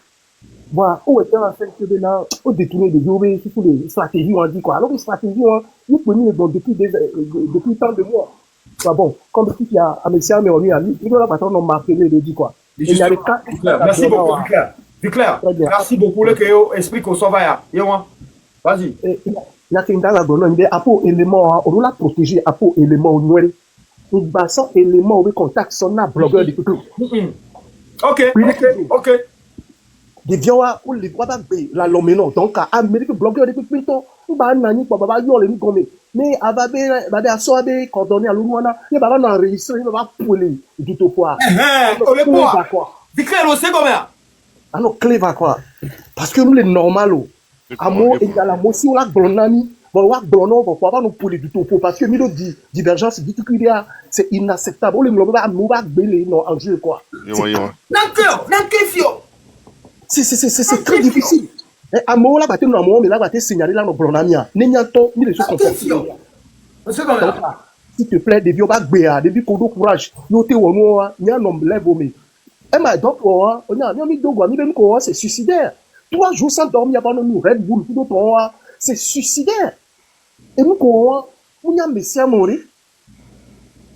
Voilà, où est-ce qu'on fait que maintenant, au détourner de Yobé, c'est pour les stratégies, on dit quoi. Alors, les stratégies, ils prennent les bons depuis tant de mois. bon, comme il y a un message, mais on y a mis, il doit pas t'en marquer les dit quoi. Il y a des cas. Merci beaucoup, Viclair. Merci beaucoup, le que explique au sauvage. Vas-y. Il y a qu'un dans la donne, il y a un élément, on l'a protégé, un élément, on va sans élément, on contact son blogueur du tout. Ok. Des viola ou les droits d'abé, la lomeno, donc à Amérique blogueur depuis plutôt, ou bah nani, pour baba yo les gomme. Mais ababe, babe à soabe, coordonné à l'ouana, il va enregistrer, il va pouler, du tout quoi. On est quoi? Viclair, on sait combien? Ah non, clé va quoi? Parce que nous les normaux, amour et à la moitié, on a blonami, bon, on a blonon, pour pouvoir nous pouler du tout, parce que nous dit divergence, dit qu'il y a, c'est inacceptable. On les nous va bêler, non, en jeu quoi. C'est très difficile. À moi, là, bateau, non, mais là, bateau, signaler là, nos blonamia. N'ayant ni les choses comme ça. S'il te plaît, des vieux bacs béa, des vieux codo courage. Yote ou moi, n'y a un homme lève au mais. Eh, mais donc, on a mis deux ni même quoi, c'est suicidaire. 3 jours sans dormir, avant nous, Red Bull, tout d'autres, c'est suicidaire. Et nous, quoi, on a un messie à mourir.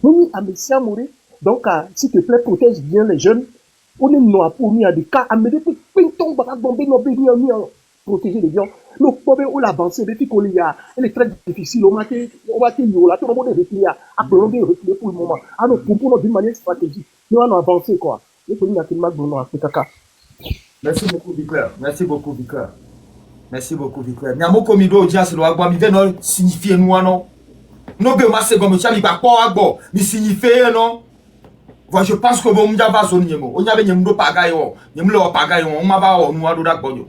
On a un messie à mourir. Donc, s'il te plaît, protège bien les jeunes. On est noir pour nous, il y a des cas, à me dire, pinton, bomber, protéger les gens. Le problème, on l'avance, depuis qu'on y a, elle est très difficile, on va te là, tout le monde est reculé, après on est reculé pour le moment. Alors, pour nous, d'une manière stratégique, nous allons avancer, quoi. Il faut nous atteindre dans le caca. Merci beaucoup, Viclair. Nyamo komido audience lo agba mi ve no signifier nous non. No be ma se gomo cha mi ba po agbo, mi signifier non. Voilà, je pense que bon m'ja va zone nyemo. On y avait nyemdo pagaille o, nyemlo pagaille on m'a va o nous ado da gboyo.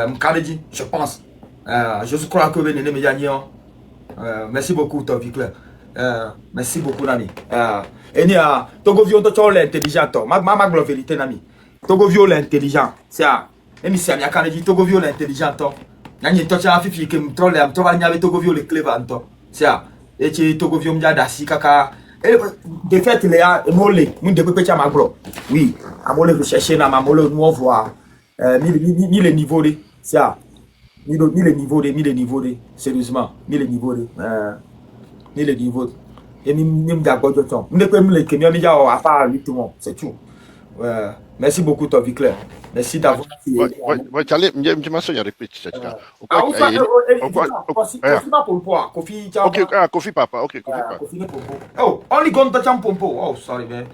M'kadeji, je pense. Je crois que ben ne me yanyo. Merci beaucoup toi Viclair. Merci beaucoup nami. Eni togo vion to chole intelligent. Ma glo vérité nami. Togo viol intelligent. C'est ça. Emi si ami akadeji togo viol intelligent to. Nyanyi to cha fifi ke mtrole am to ba nyabe togo viol clever to. C'est ça. Et ti togo viol m'ja dasi kaka. De fait, il y a un mollet, nous devons péter ma gros. Oui, à mollet de chercher dans ma mollet, nous voir. Ni les niveaux de ça. Ni les niveaux de, sérieusement. Ni les niveaux de. Ni les niveaux de. Et ni m'd'abord de temps. Nous ne pouvons les Kenyans déjà à part 8 mois, c'est tout. Merci beaucoup, toi, Viclair. Merci d'avoir. Ouais, Charlie, je m'en souviens répéter ça. Ah, on fait. Kofi pour le poids. Kofi, ok, Kofi papa, ok, Kofi papa. Kofi pompo. Oh, only gon to cham pompo. Oh, sorry, man.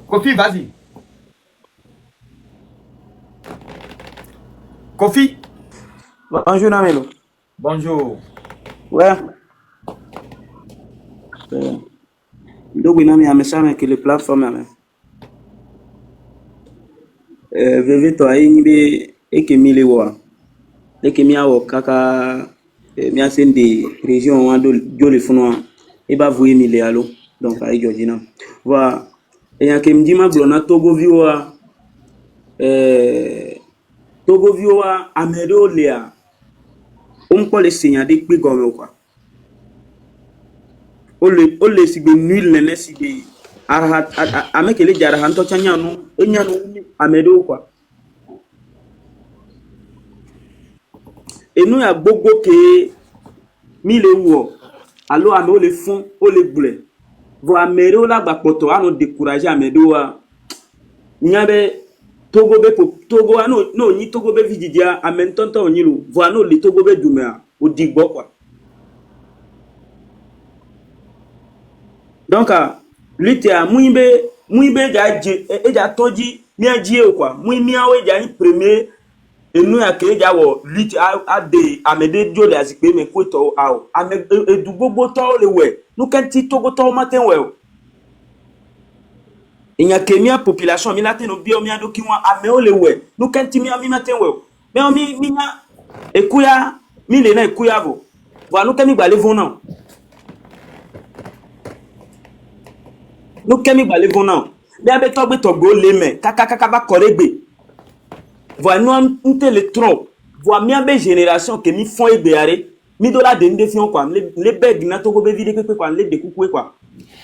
Kofi, vas-y. Kofi. Bonjour, Namelo. Bonjour. Ouais. Donc, il y a un message que les plateformes. Veve to ayi nyibe ekemi lewa ekemi awo kaka mi asende région wa do jole funwa e ba voye mi le alo donc ayi jojina wa e ya kem dima blona Togo viwa amedo lea on ko le signa de pe gomo quoi o le sigbe nul nene sigbe arahat amekele jara hanto chanyanu enyanu amedo quoi et nous ya gbogbo ke mi le wo allo ame o le fond o le blé vo amedo la gba poto anu décourager amedo wa nyabe Togo no ni Togo be vididia amentonto onilu vo anu le Togo be dumea o digbo quoi donc lite a muibe ja toji mi ajie quoi mi awe ja ni premier enu ya ke ja wo lite a de amede jole azikpe me ko to a ame edu gbogbo to le we nu kan ti Togo to matin we enya ke mi a population mi latin no bi o mi ado ki won ame o le we nu kan ti mi matin we me mi na ekuya mi le na ekuya vo wa nu kan mi gbale fun na nous kemi ba le vona bien be to go le me kaka ba koregbe voilà nous ntele trop voilà mi abe génération que mi font ebeare mi dola de ndefion quoi le beg na to go be vide pepe quoi le de kuku quoi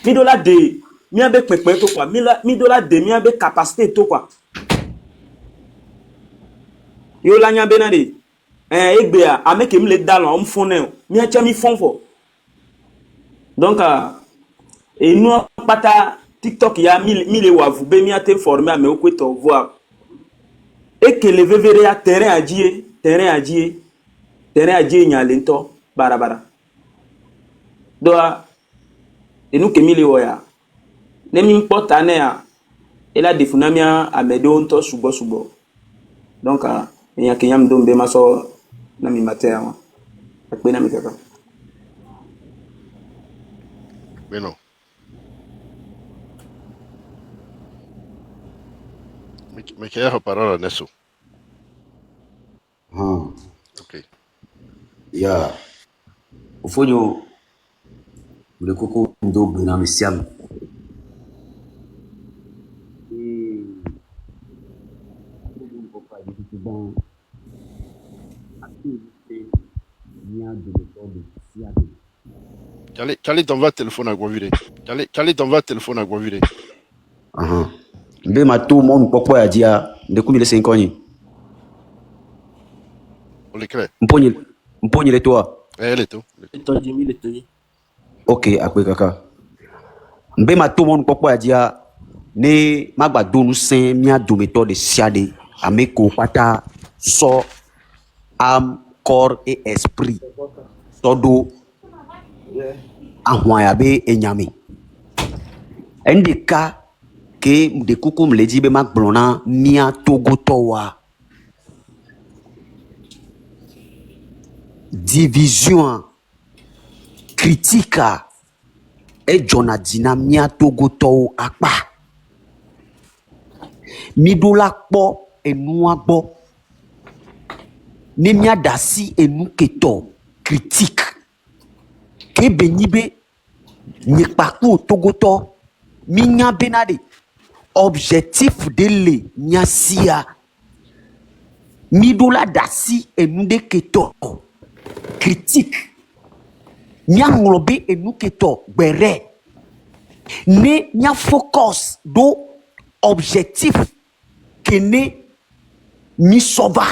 mi dola de mi abe pepe to quoi mi dola de mi abe capacité to quoi yo la nya be na de egbea ameke mi le dalon on fone mi a cha mi fon fo donc Et nous, pata TikTok, il y a mille wavu, be mi a te formé à me okweto voir. Et que le vevere a terrain à dié, n'y a lento, barabara. Doa, et nous que mille oya. Ne m'importe année à, et la defunamia à me donto subo. Donc, il y a qu'un dombe maso, na mi matin, akbena mi kaka. Mais non. Me queda reparar en eso. Ok. Ya. Ufonyo. Ule koko mdogo na misiamu. Kali t'envoie téléphone à Guavire. Kali t'envoie téléphone à Guavire. Mbe matu mon popo ya dia ndekumi le 5 ans. On l'écrit. Mponye le toi. Elle est tout. Ok, akwe kaka. Mbe matu mon popo ya dia ne magba donu sen mia do méthode siade ameko pata so âme, corps et esprit. Todo ahwayabe enyame. Ndeka ke de kukum le di be mak blona mia togo towa division critique e jonadina mia togo to akpa midola kpo enu agbo ni mia dasi enu keto critique ke benyibe nyekpaku togo to minya benade objectif de le nyasia midola dasi enu de keto critique nyanglobe enu keto gbere ne nya focus do objectif kene ni sova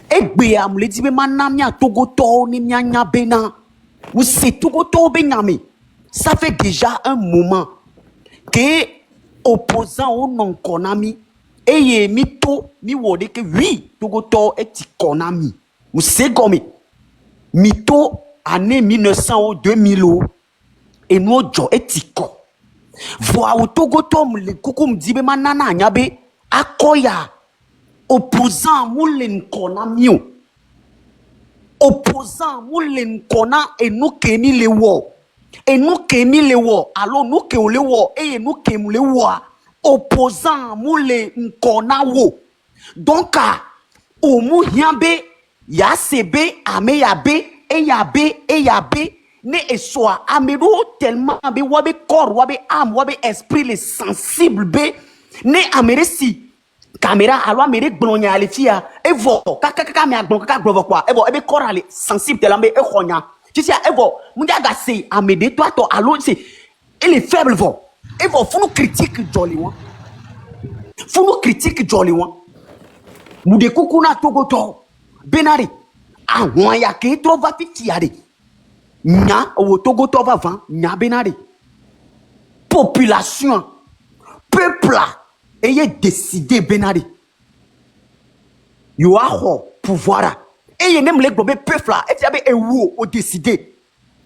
egbe am le di be manamia togo to ni nya bena ou c'est togo to be nyame. Ça fait déjà un moment que opposant au non konami et mito mi wode que oui togo to est konami ou c'est comme mito année 1900 au 2000 et nous jo etiko voa au togo to le kukum dibe manana nyabe akoya opposant moulen konami opposant moulen kona et nous kemi le wo et nous kemi le wo alors nous ke le wo et nous kemi le wo opposant moule nkona wo donc o mu hiabe ya sebe ame yabe e yabe ne eswa ameru tellement be wabe corps wabe âme wabe esprit le sensible be ne amere si caméra alors amere gblonya le fia evo kaka me agbon kaka gblovo kwa evo ebe corps le sensible tellement be e khonya tu sais evo mundia gase amede toi to alors c'est il est faible vo evo funu critique jolly one funu critique jolly one mude kukuna togo to benari àwọn ya ke to va fitiare nya o togo to va van nya benari population peuple ayez décidé benari yo a pouvoir et même les globes peuple et tu avez ewo o décidé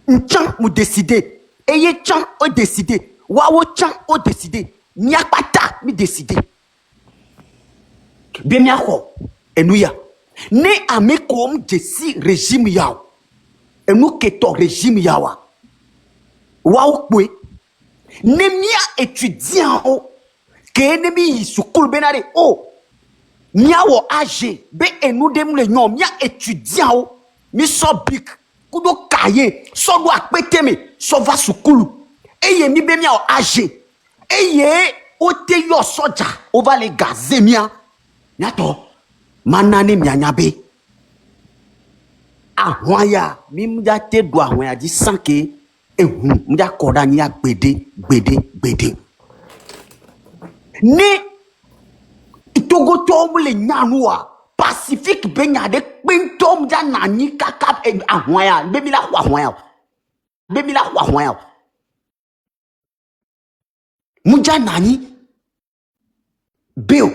nchan mu décidé ayez chan o décidé wawo chan o décidé nya pata mi décidé bien miako enuya ne amekom desi régime yaw enu keto régime yawa wawo kwe ne mia étudiant o ke ne mi sukul benare o miawo age be enu dem le nyom mia étudiant o mi so big kudo kaye so do apeteme so va sukul eye mi be miawo age eye o te yo soja o va le gazemia nyato manani mianyabe ahwaya mi mja te do ahwaya di sanke ehun mja koda nya gbede ne togo to le nyanua pacifique benya de pinto mja nani kaka ahwaya be mi la ahwaya Muja nani Béo.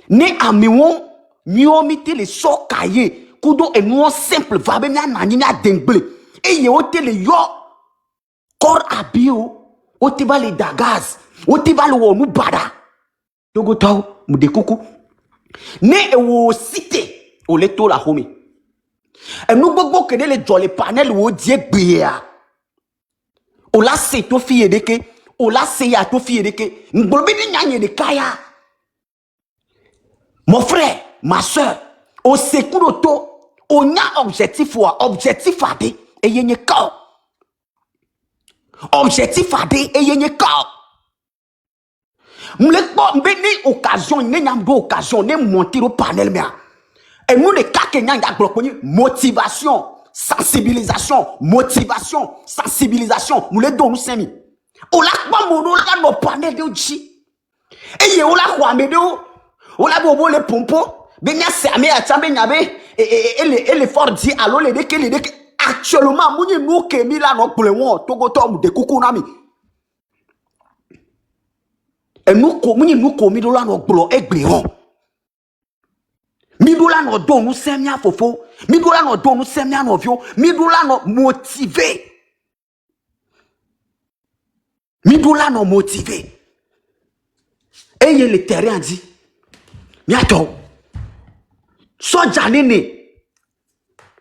Ne amiwon mio mite le so kaye kudo enwo simple va be mia nani mia dengle e ye ote le yo kor abio ote ba le dagaz ote ba le wonu bada togo taw mu de kuku ne e wo cité o le to la homi e nu gbogbo kede le jole panel wo die gbea o la se to fiye deke o la se ya to fiye deke ngbolbe ni nyanye de kaya. Mon frère, ma soeur, au secours auto, on a objectif AD et y a corps. Objectif AD et y a corps. M'beni occasion, occasion, ne monter au panel mea. Et nous les cas que n'y'a motivation, sensibilisation, nous les donnons 5000. On l'a pas mon là nos panel de chi. Et y a la quoi mais de Ola bobo le pompo, benya sermé à tambe nyabe, et le fort dit allo le deke actuellement mouni nou ke mi la no plewon togo tom de kuku nami. Et nous mouni nou ko mi do la no glo egberon. Mi do la no do nou semia fofo, mi do la no do nou semia no vio, mi do la no motivé. Mi do la no motivé. Et y le terrain dit Miato, soja nene,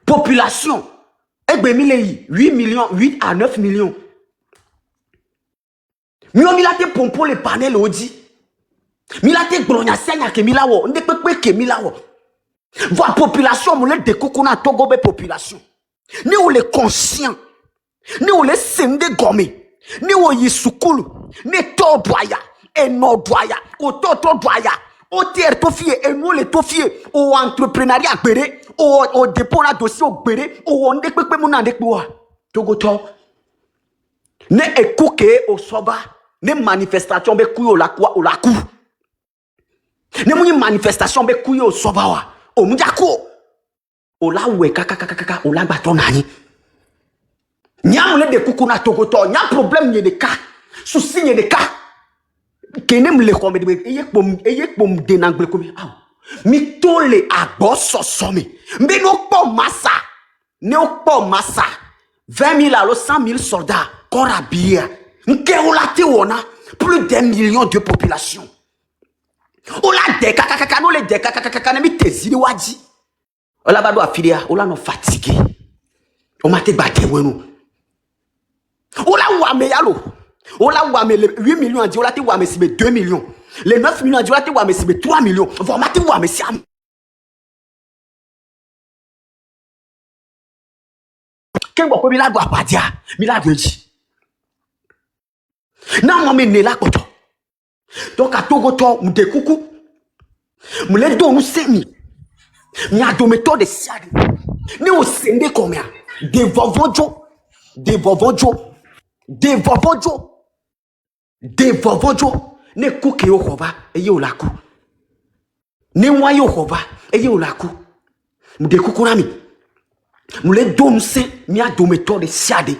population, 8 millions, 8 à 9 millions. Mio milate pompo le panel odi. Milate glonya senya ke milawo, ndekwe ke milawo. Voir population moule de kokuna togo be population. Ni ou les conscients, ni ou les sende gomme, ni ou yisukulu, ni to doya, et no doya, ou toto doya. Au terre tofie et nous les tofie au entrepreneuriat béré au dépôt na dossier au béré au on dekpe mon andek boa togoto ne ekouke au soba ne manifestation be kuyo la kwa o la ku ne muni manifestation be kuyo au soba wa o mujako o la we kaka o la baton nani nyam le de kuku na togoto nya problème nye de ka souci nye de ka kenem le kombe de eyek pom denangle komi mi tole agbo sosomi mbe no po massa ne po massa 20 000 à 100 000 soldats korabia nke olate wona plus d'1 million de population ola de kaka no le de kaka na mi tezili waji ola bado afilia ola no fatigué o mate bate wenu ola wa me yalo Ola wame les 8 millions a dit ola te wame sibe 2 millions. Les 9 millions a dit ola te wame sibe 3 millions. Vraiment te wame siam. Ken boko mi la do apadia, mi la gweji. Na mo me ne la koto. Donc a togo to mu de kuku. Mu le do mu semi. Mi a do méthode de siade. Ne o sende combien? De vovonjo. De vovojo ne kuke yo hoba eye olaku ne nwa yo hoba eye olaku mde kukunami mule dom se mi ado méthode siade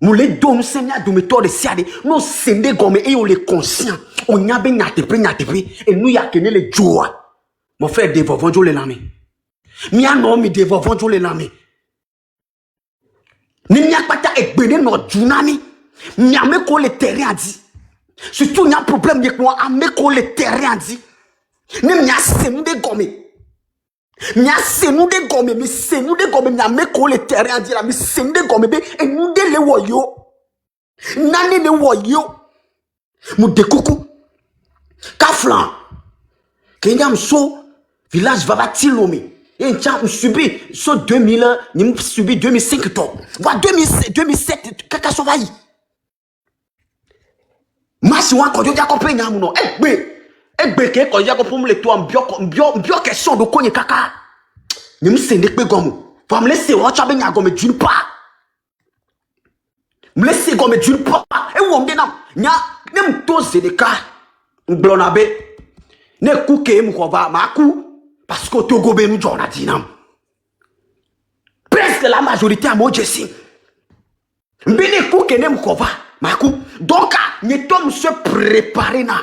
mule dom se mi ado méthode siade no sende gome eye o le conscient o nyabe nyatepe et nous ya kene le joa mon frère de vovojo le lami mi ano mi de vovojo le lami ni mi akpata egbene no junami Miame ko le terrain dit. Surtout il y a un problème avec moi, ame ko le terrain dit. Ne mia senu de gomme. Mia senu de gomme, mi senu de gomme, miame ko le terrain dit la mi senu de gomme be et nous de le woyo. Nani le woyo. Mu de kuku. Kaflan. Kenyam so village Vavatilome. Et un subi so 2000, ni subi 2005 to. Va 2007 kaka sovayi. Masi wan ko joja ko pe nyamu no egbe ke ko joja ko pom le to mbio question do konye kaka ni msende pe gomu fa me laisser wa cha be nya gomu d'une part me laisser gomu d'une part e wo mde na nya ne mto zedeka nglona be ne ku ke mu ko ba ma ku parce que togo be nu jona dinam presque la majorité a mo jesi mbene ku ke ne mu ko ba Makou. Donc, nous sommes se préparer na.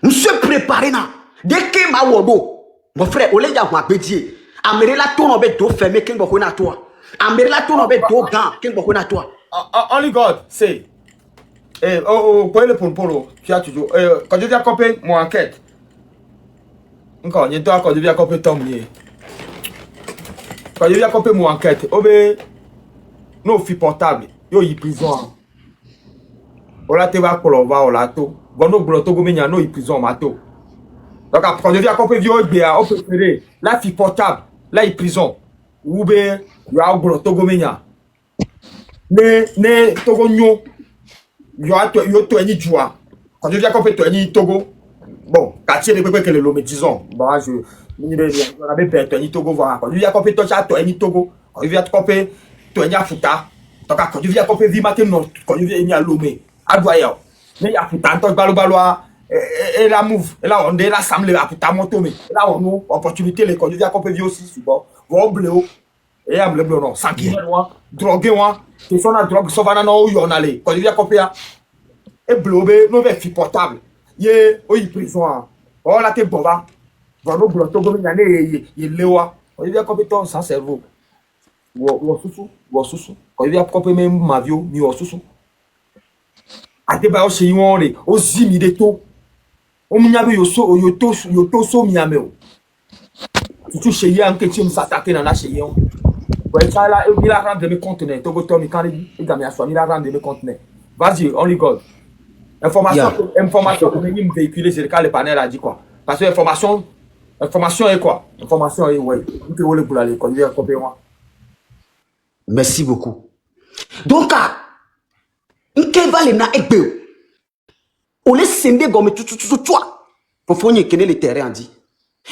Monsieur préparé na. Dès que ma wodo, mon frère, olé ya mwa bédié. Amere la tourne be do fermé ken boko na toi. Amere la tourne be do gan ken boko na toi. Only God say. Pour le polo, tu as toujours. Quand je viens couper mon enquête. Encore, il y a toi quand je viens couper ton mieux. Quand je viens couper mon enquête, nos filles portables, yo y prison. Ola te va pour l'ova olato. Gono bloto gomenya no y prison mato. Donc quand je viens couper vieux bien, on peut faire la fille portable, là y prison. Ou bien yo bloto gomenya. Ne togo nyo. Yo to ni joie. Quand je viens couper to ni Togo. Bon, quartier de peu que le lomé disons. Bon, on avait perdu ni Togo voir. Quand je viens couper to cha to ni Togo. Quand je viens couper to ni Afuta. Donc quand je viens couper Vimate non, quand je viens ni à Lomé. Adoya. Mais Afuta to balo et la move. Et là on est là samle Afuta moto mais là on a opportunité les quand je viens couper vie aussi bon. Bon bleu. Et am le bleu non, sanguine moi, drogué moi. C'est son drogue sauvana no yo on aller. Quand je viens couper et bleu no be fi portable. Ye oyi prison oh la te boba bono bloto go mi nyane ye lewa o via compétence sans cerveau wo susu o via compé même mavio mi wo susu ate ba o se won re o zimi de to o mi nyabe yo to so mi ame o tu che ye an ke ti mi s'attaquer na che ye on ouais ça là il a rendre mes conteneurs to go to mi kan e ga mi aso mi la rendre mes conteneurs vas-y only God. Information que nous véhiculer, c'est le cas, le panel a dit quoi? Parce que information est quoi? Information est, ouais. Merci beaucoup. Donc, on va les na ekbe. On les sende comme tout toi. Faut fournir kenel le terrain dit.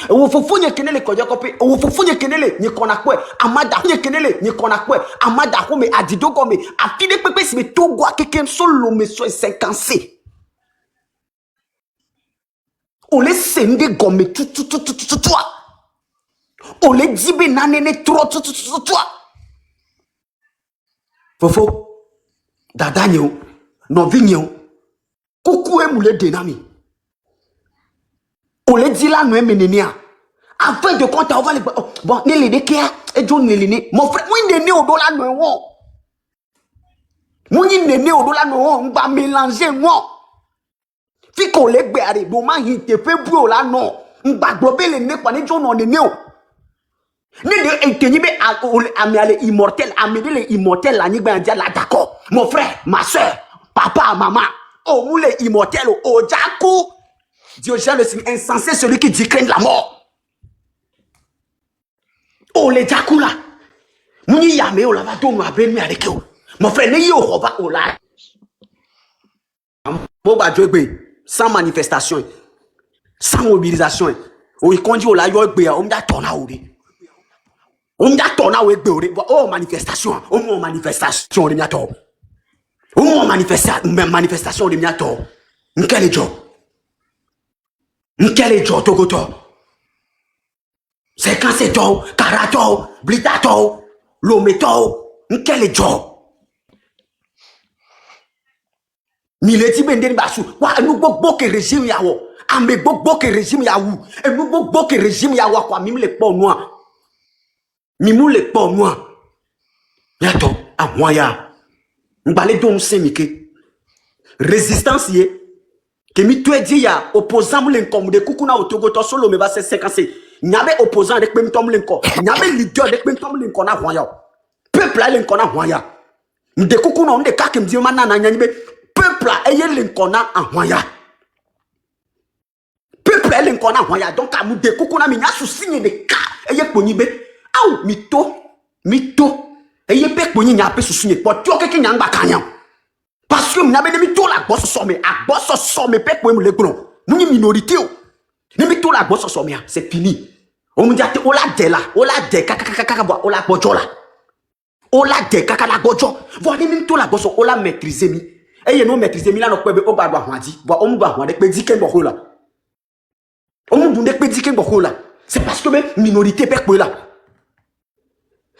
Faut fournir kenel le kodja kopé. Faut fournir kenel ni konakwe. Amada fournir kenel ni konakwe. Amada ko me adido comme afide pepe si me togo quelqu'un solo me so 50. On les sende gomme tout toi. On les dit benanene trop toi. Fofo dadanyo no vigno coucou e moule denami. On les dit là no menenia. Afin de compter on va les bon ne les kia et John ne mon frère moi né au dollar no won. Moi né au dollar no won on va mélanger moi. Fi ko le gbe are do ma hin te fe bu o la no ngba globe le ne pa ni jo no ne o ne de enteni be ami ale immortel ami le immortel la ni gba dia la d'accord mon frère ma soeur papa maman o mu le immortel o jaku Diogène le signe insensé celui qui dit craindre la mort o le jaku là muni ya me o la va do no aben mi areke o mon frère ne yi o ba o la mo ba jo gbe sans manifestation, sans mobilisation. On y conduit au la yo gbe, on da tona ode. On da tona we gbe ode. Oh manifestation, oh manifestation de miato. Oh manifestation de miato. Nkele jo togoto. C'est quand c'est to, karato, blitato, lometo, nkele jo. Mileti benden basu wa enu gbogbo ke régime ya wo ame gbogbo ke régime ya wu enu gbogbo ke régime ya wa kwa mimi le po noa mimu le po noa yato àwọn ya ngbale don semike résistance ye ke mi to edi ya opposant mu le nkom de kukuna otogoto solo me ba se 50 nyabe opposant de pe mtom le nko nyabe leader de pe mtom le nko na hwan ya peuple le nko na hwan ya nde kukuna on de ka ke mdi mana na nyanyibe peuple eye linkona anwaya peuple eye linkona anwaya donc amu de kokona mi nyasu signe de ka eye kponyi be aw mito eye pe kponyi nya pe susunye po ti o keke nya ngba kanyan parce que mi na be mi to la boss so me agboso so me pe kponyi le gbon mu ni minorité o ni mi to la boss so me c'est fini o mu jate o la de kaka bo o la bojo la o la de kaka la bojo vo ni mi to la boss o la maîtriser mi eye no maîtriser mi la no pe be o ba do ahwadi bo o mu do ahwade pe di ken bo ko la o mu du de pe di ken bo ko la c'est parce que même minorité pe ko la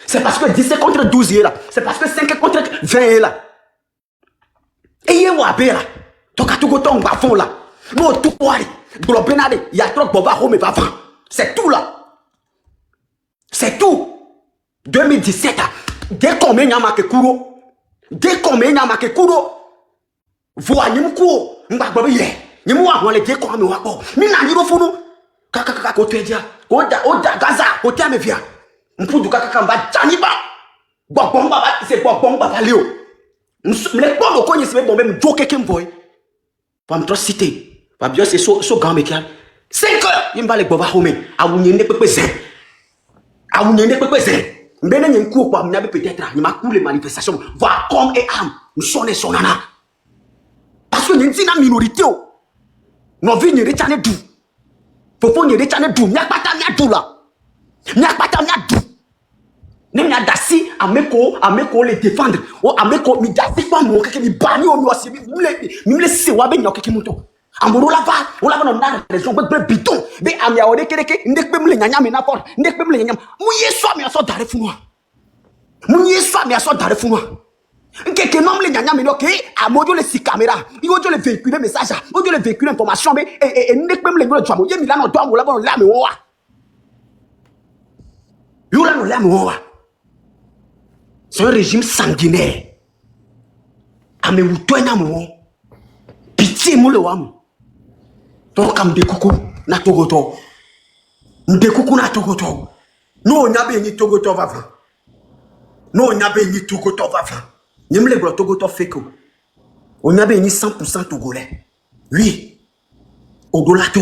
C'est parce que 17 contre 12 est là. C'est parce que 5 contre 20 est là. Et il y a un là. Donc, à tout le temps, on va fond là. Non, tout quoi, il y a trop de boba home et va vendre. C'est tout là. C'est tout. 2017, dès qu'on met Nyamake Kuro, voix Nimko, Mbabaye, Nimwa, on les dit qu'on a Mina Nirofono, Kaka Kotedia, Oda Gaza, Otea Mevia, Mpudu Kakamba, Janiba, Bobomba, c'est Bobomba Léo. Les bombes connaissent même même Joke Kimboy. Pour me citer, pas bien c'est so grand mec. 5 heures, il me va les boba home, à vous n'y pas pesé. À vous n'y pas pesé. Mbene n'y court pas, m'y peut-être, il m'a coulé les manifestations, voir comme et âme, nous sonner son nana. Parce que n'y a une minorité. Nos vies n'y retiennent tout. Faut n'y retiennent tout. N'y a pas ta tout là. N'y a pas ta tout. N'y a d'assis à me les défendre. Ou à me ko mi d'assis pas mon qui mi bani au moi c'est mi me c'est wa ben yoke qui monto. Amoro la va, on la va dans la raison be biton. Be amia ode kereke ndek pe me le nyanya me na for. Ndek pe me le nyanya. Mouye so mi aso dare funwa. Mouye so mi aso dare funwa. Quelque nom les nyanya me ok a modio le si caméra. Yo jo le véhicule message. Yo jo le véhicule information be et ndek pe me le nyolo jamo. Ye mi la no do amola bon la me wa. Yo la no la me wa. C'est un régime sanguinaire. Ame wutoina mo. Pitié mo le wamu. Donc am de kuku na togoto. Mde kuku na togoto. No nyabe ni togoto vava. No nyabe ni togoto vava. Nyemle bro togoto feko. On nyabe ni 100% togolais. Oui. Odolato.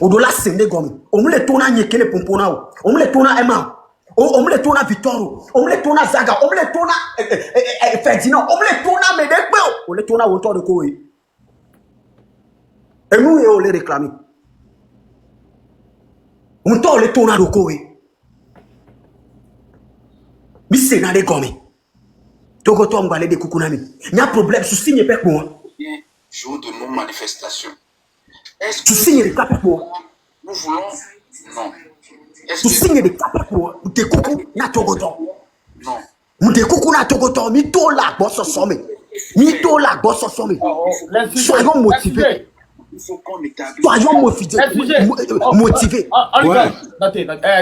Odola sende gomi. On me le tona nyekele pompona o. On me le tona ema. On me le tourne à Vitoro, on me le tourne à Zaga, on me le tourne à Ferdinand, on me le tourne à Medekbe, on le tourne à Autor de Koé. Et nous, on les réclame. On le tourne à Koé. Mais c'est dans les gommes. Togo Tom va aller de Kukunami. Il y a un problème, sous signe pas pour moi. Jour de nos manifestations. Sous signe de cap pour moi. Nous voulons. Non. Tu signes des capes pour te coucou na togoto. Non. Mute coucou na togoto, mi to la bosso somme. Mi to la bosso somme. Soyons motivés. Soyons motivés.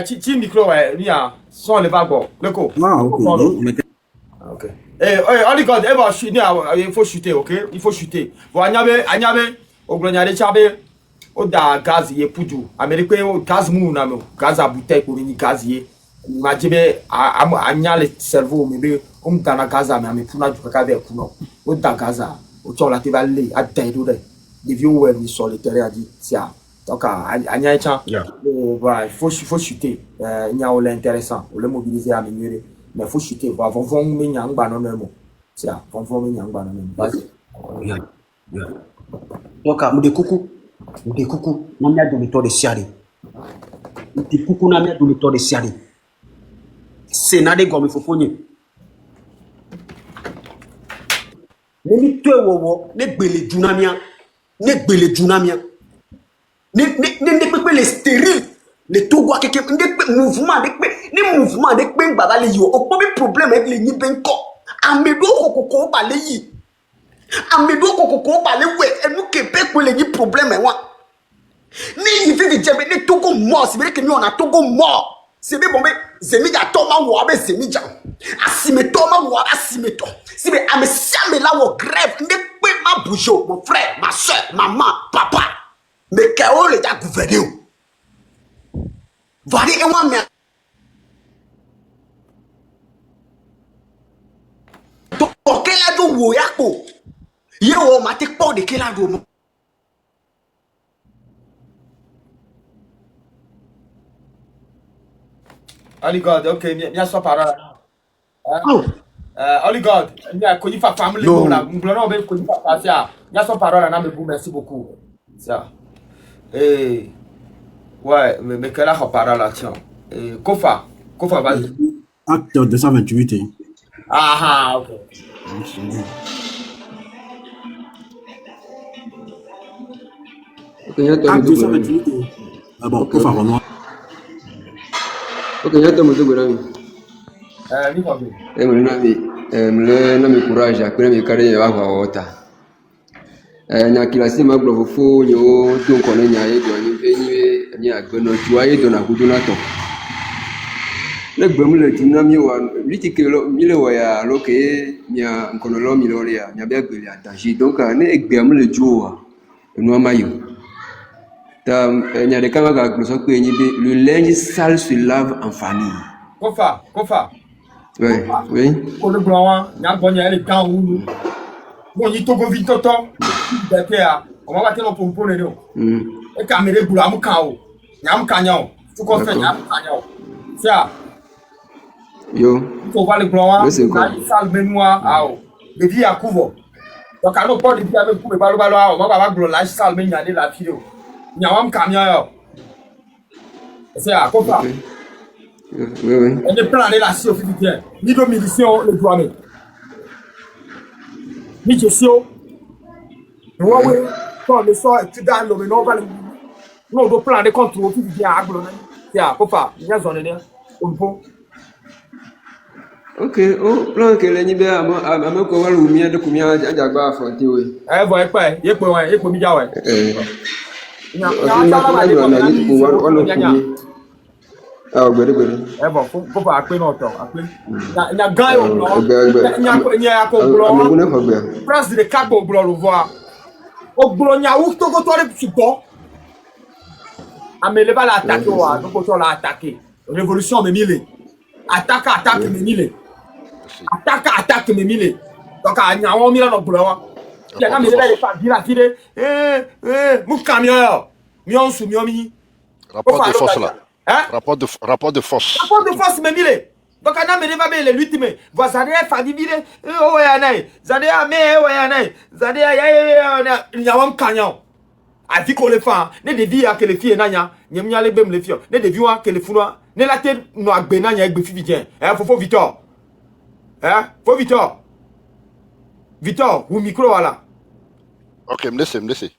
Ti micro mia son le vago. Le co. Ah ok. Ok. Oligod, il faut chuter, ok? Il faut chuter. Bon, Agnabe, au glonyade Tchabe. O da gaz ye pudu Américain o gaz mou na me gaz a bouteille pour ni gaz ye majibe anya le cerveau me be dana gaz a me puna du ka be kuno o da gaz a o chola te valer a taido de vieux ouais ni sur le terrain a dit tiens donc anya echa voilà il faut chuter nya o l'intéressant o le mobiliser à améliorer mais faut chuter va vont me nyangba no mo tiens vont me nyangba no mo donc a de coucou Mde kuku na mia do méthode siari. Mde kuku na mia do méthode siari. Sénat de gomme fofonye. Nemi tue wowo ne gbele dunamia. Ne gbele dunamia. Ne pepe le stérile. Ne togwa keke ne mouvement de pe baba le yo. O pas problème avec les ni benko. Amedo kokoko ba le yi. Amedo kokoko ba le we enu kepe ko le ni problème e wa. Ni il fait dire mais Togo mort, c'est vrai que nous on a Togo mort. C'est bien bon mais Zemija Toma wa be Zemija. Asime Toma wa asime to. C'est bien ame siame la wo grève ne pe ma boujo, mon frère, ma soeur, maman, papa. Mais kao le da gouverner. Vale e wa me. To kela do wo yako. Ye wo ma te po de kela do. Oligod, ok, bien sua parole. Oligod, bien connu fa famille là, m'blano ben connu fa ça. Bien sua parole na me vous merci beaucoup. Ça. Et ouais, mais quelle a parole là tiens. Kofa vas-y. Acte 228. Ah ok. Acte 228. Ah bon, Kofa Renoir. Ok, ya tomo to gura mi. Ni kwa bi. Nami courage akpere mi kare ya wa wota nya kilasi ma glo fofo nyo to nko ne nya ye do ni pe ni agbe no tu aye do na kudu na to le gbe mu le tu na mi wa litike lo mi le wa ya lo ke nya nko no lo mi lo ya nya be gbe ya danger donc ne egbe mu le ju wa enu amayo ta nya de kama ga glo so pe ni be le linge sale se lave en famille Kofa. Oui. Pour le blanc, il y a un bon les temps où bon, il togo vite toto. On va battre pour le nom. Et caméra boula mu kao. Nyam kanyo. Tu confais nyam kanyo. Ça. Yo. On va le blanc. Il sale mémoire. Ah. Le vie à couvre. Donc à nos portes, il y a même pour le balo. On va blanc la sale mémoire de la vidéo. Nyam kanyo. C'est à quoi? Oui. On est plein de la scie au physicien. Ni de milition, le doigt. Ni gestion. Nous, quand le soir, tu donnes le nom, nous, on doit plein de contrôles qui viennent à Aglon. C'est à quoi? Il y a zone là. On peut. Ok, oh, plan que les nibé à me couvrir ou bien de combien à Jagba affronter, oui. Voilà, pas, il peut, ouais. Ah, good. Bon, faut pas appeler notre appeler. Il y a gars au blanc. Il y a au blanc. Place de cap au blanc le voir. Au blanc, il y a où tu le support. Ah, mais le va l'attaquer, donc on l'a attaqué. Révolution de mille. Attaque de mille. Attaque de mille. Donc, il y a un million de blanc. Il y a un million de pas dire la fille. Mon camion. Mion sous miomi. Rapport de force là. Hein? Rapport de force. Rapport de force, mais mille. Donc, on a mis les luttes, mais vous avez fait des vidéos. Oh, vous avez il y a un canyon. A dit qu'on le fait, ne devient que les filles n'anya, n'y a les bêmes les filles, ne devient que les founois, ne la tête noire benanya avec Bifi Vidien. Faut Victor. Faut Victor. Victor, ou micro, voilà. Ok, me laissez.